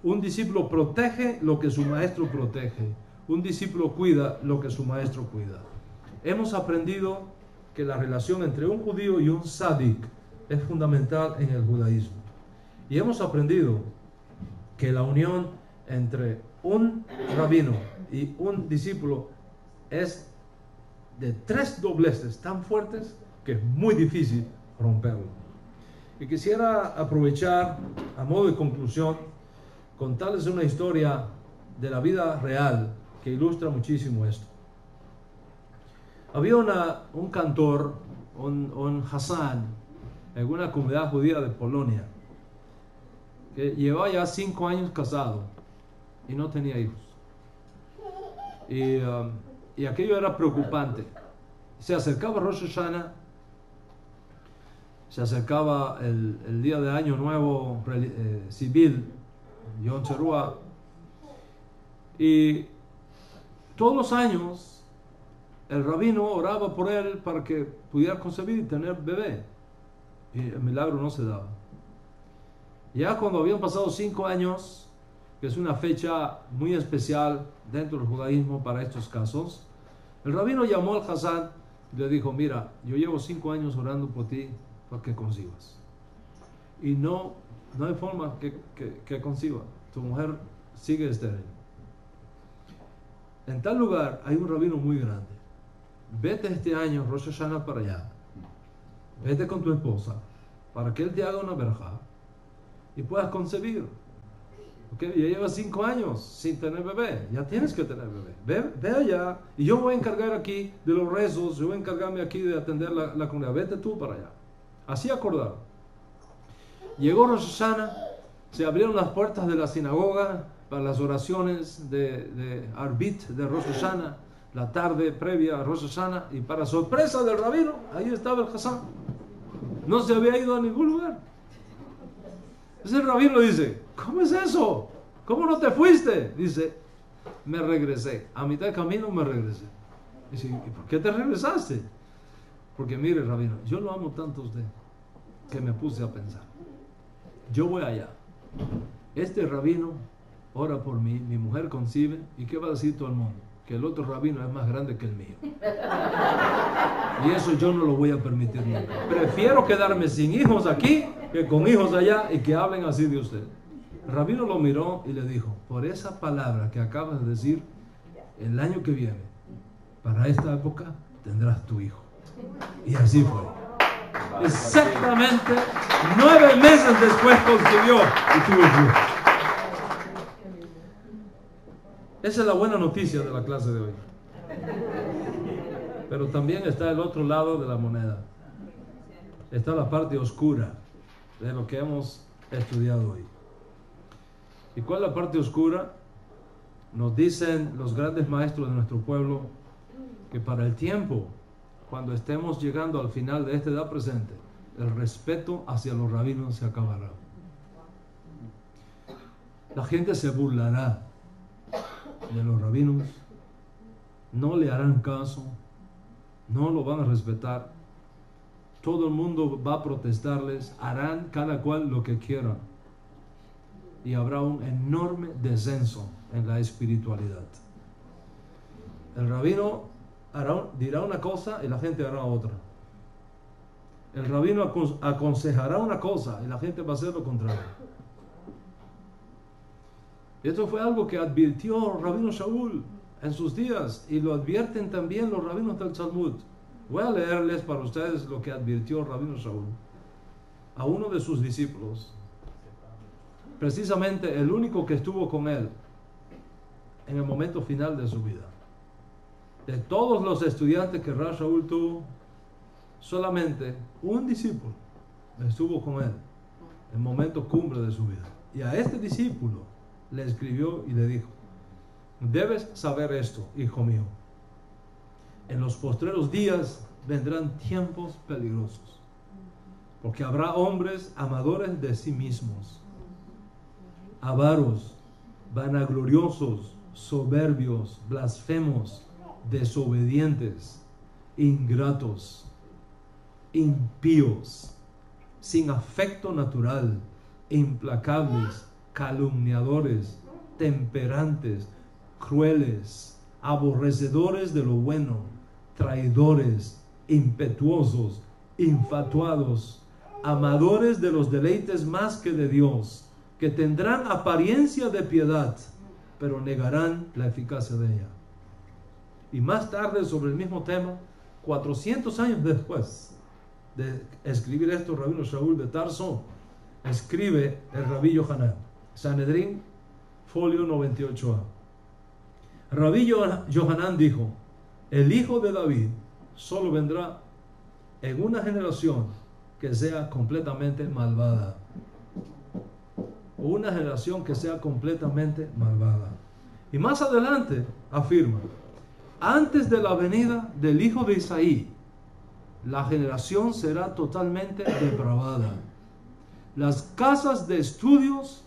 Un discípulo protege lo que su maestro protege. Un discípulo cuida lo que su maestro cuida. Hemos aprendido que la relación entre un judío y un tzadik es fundamental en el judaísmo. Y hemos aprendido que la unión entre un rabino y un discípulo es de 3 dobleces tan fuertes que es muy difícil romperlo. Y quisiera aprovechar, a modo de conclusión, contarles una historia de la vida real que ilustra muchísimo esto. Había un cantor, un Hassan, en una comunidad judía de Polonia, que llevaba ya 5 años casado y no tenía hijos. Y aquello era preocupante. Se acercaba Rosh Hashanah, se acercaba el día de Año Nuevo civil, Yom Teruah, y todos los años el rabino oraba por él para que pudiera concebir y tener bebé, y el milagro no se daba. Ya cuando habían pasado 5 años, que es una fecha muy especial dentro del judaísmo para estos casos, el rabino llamó al Hassan y le dijo: mira, yo llevo 5 años orando por ti para que concibas, y no hay forma que conciba, tu mujer sigue estéril. En tal lugar hay un rabino muy grande, vete este año Rosh Hashanah para allá, vete con tu esposa para que él te haga una verajá y puedas concebir. Okay, ya llevas 5 años sin tener bebé, ya tienes que tener bebé. Ve allá y yo voy a encargar aquí de los rezos, yo voy a encargarme aquí de atender la comunidad, vete tú para allá. Así acordaron. Llegó Rosh Hashanah, se abrieron las puertas de la sinagoga para las oraciones de Arbit de Rosh Hashanah, la tarde previa a Rosh Hashanah, y para sorpresa del rabino, ahí estaba el Hassan. No se había ido a ningún lugar. Entonces el rabino dice: ¿cómo es eso? ¿Cómo no te fuiste? Dice: me regresé, a mitad de camino me regresé. Dice: ¿y por qué te regresaste? Porque mire, rabino, yo lo amo tanto a usted que me puse a pensar, yo voy allá, este rabino ora por mí, mi mujer concibe, ¿y qué va a decir todo el mundo? Que el otro rabino es más grande que el mío. Y eso yo no lo voy a permitir nunca. Prefiero quedarme sin hijos aquí que con hijos allá y que hablen así de usted. El rabino lo miró y le dijo: por esa palabra que acabas de decir, el año que viene, para esta época, tendrás tu hijo. Y así fue. Exactamente 9 meses después concibió y tuvo hijo. Esa es la buena noticia de la clase de hoy. Pero también está el otro lado de la moneda. Está la parte oscura de lo que hemos estudiado hoy. ¿Y cuál es la parte oscura? Nos dicen los grandes maestros de nuestro pueblo que para el tiempo, cuando estemos llegando al final de esta edad presente, el respeto hacia los rabinos se acabará. La gente se burlará de los rabinos, no le harán caso, no lo van a respetar, todo el mundo va a protestarles, harán cada cual lo que quieran, y habrá un enorme descenso en la espiritualidad. El rabino dirá una cosa y la gente hará otra. El rabino aconsejará una cosa y la gente va a hacer lo contrario. Esto fue algo que advirtió Rabino Shaul en sus días, y lo advierten también los rabinos del Talmud. Voy a leerles para ustedes lo que advirtió Rabino Shaul a uno de sus discípulos, precisamente el único que estuvo con él en el momento final de su vida. De todos los estudiantes que Rabbi Shaul tuvo, solamente un discípulo estuvo con él en el momento cumbre de su vida. Y a este discípulo le escribió y le dijo: debes saber esto, hijo mío. En los postreros días vendrán tiempos peligrosos, porque habrá hombres amadores de sí mismos, avaros, vanagloriosos, soberbios, blasfemos, desobedientes, ingratos, impíos, sin afecto natural, implacables, calumniadores, temperantes, crueles, aborrecedores de lo bueno, traidores, impetuosos, infatuados, amadores de los deleites más que de Dios, que tendrán apariencia de piedad, pero negarán la eficacia de ella. Y más tarde, sobre el mismo tema, 400 años después de escribir esto, Rabino Shaul de Tarso, escribe el Rabí Yohanan, Sanedrín, folio 98a. Rabí Yohanan dijo: el hijo de David solo vendrá en una generación que sea completamente malvada. Una generación que sea completamente malvada. Y más adelante afirma: antes de la venida del hijo de Isaí, la generación será totalmente depravada. Las casas de estudios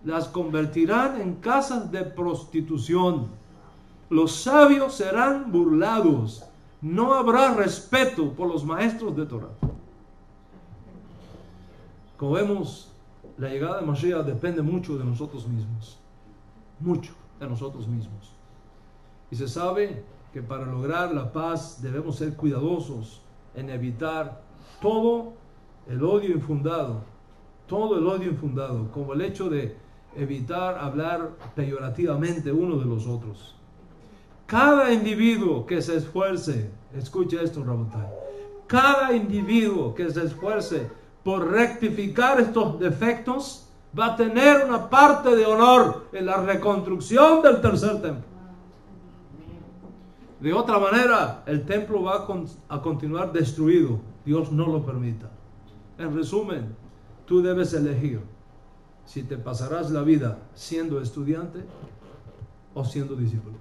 las convertirán en casas de prostitución. Los sabios serán burlados. No habrá respeto por los maestros de Torah. Como vemos, la llegada de Mashiach depende mucho de nosotros mismos. Mucho de nosotros mismos. Y se sabe que para lograr la paz debemos ser cuidadosos en evitar todo el odio infundado, como el hecho de evitar hablar peyorativamente uno de los otros. Cada individuo que se esfuerce, escucha esto, Rabotai, cada individuo que se esfuerce por rectificar estos defectos va a tener una parte de honor en la reconstrucción del tercer templo. De otra manera, el templo va a continuar destruido. Dios no lo permita. En resumen, tú debes elegir si te pasarás la vida siendo estudiante o siendo discípulo.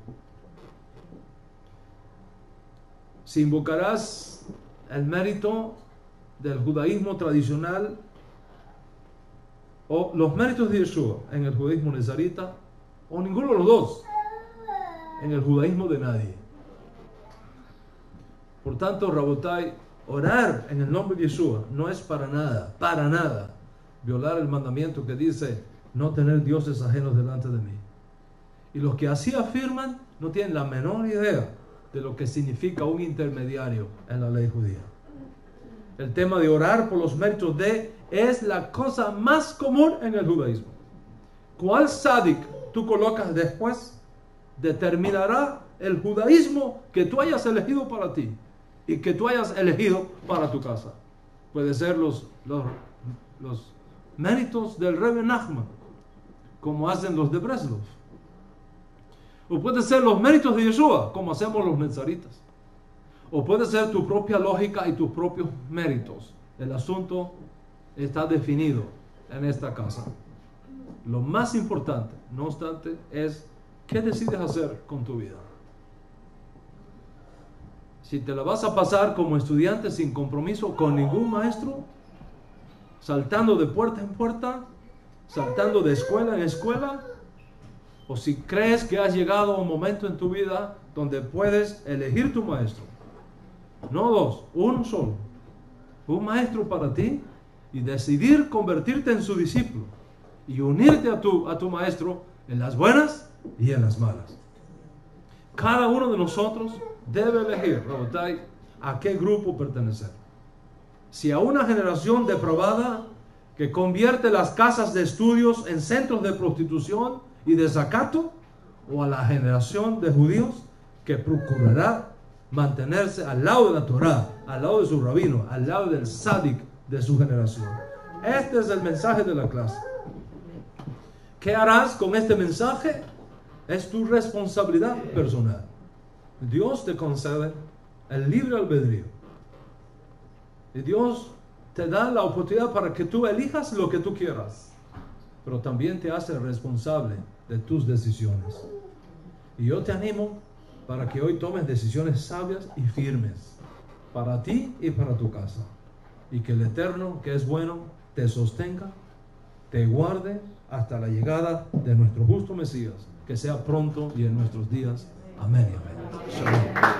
Si invocarás el mérito del judaísmo tradicional o los méritos de Yeshua en el judaísmo nezarita, o ninguno de los dos en el judaísmo de nadie. Por tanto, Rabotai, orar en el nombre de Yeshua no es para nada violar el mandamiento que dice no tener dioses ajenos delante de mí. Y los que así afirman no tienen la menor idea de lo que significa un intermediario en la ley judía. El tema de orar por los méritos es la cosa más común en el judaísmo. ¿Cuál tzadik tú colocas después? Determinará el judaísmo que tú hayas elegido para ti y que tú hayas elegido para tu casa. Puede ser los méritos del Rebbe Nachman, como hacen los de Breslov. O puede ser los méritos de Yeshua, como hacemos los nezaritas. O puede ser tu propia lógica y tus propios méritos. El asunto está definido en esta casa. Lo más importante, no obstante, es qué decides hacer con tu vida. Si te la vas a pasar como estudiante sin compromiso con ningún maestro, saltando de puerta en puerta, saltando de escuela en escuela, o si crees que has llegado a un momento en tu vida donde puedes elegir tu maestro. No dos, uno solo. Un maestro para ti y decidir convertirte en su discípulo y unirte a tu maestro en las buenas y en las malas. Cada uno de nosotros debe elegir, Rabotai, a qué grupo pertenecer. Si a una generación depravada que convierte las casas de estudios en centros de prostitución y desacato, o a la generación de judíos que procurará mantenerse al lado de la Torah, al lado de su rabino, al lado del tzadik de su generación. Este es el mensaje de la clase. ¿Qué harás con este mensaje? Es tu responsabilidad personal. Dios te concede el libre albedrío. Y Dios te da la oportunidad para que tú elijas lo que tú quieras. Pero también te hace responsable de tus decisiones. Y yo te animo para que hoy tomes decisiones sabias y firmes para ti y para tu casa. Y que el Eterno, que es bueno, te sostenga, te guarde hasta la llegada de nuestro justo Mesías, que sea pronto y en nuestros días. Amén y amén. Shalom.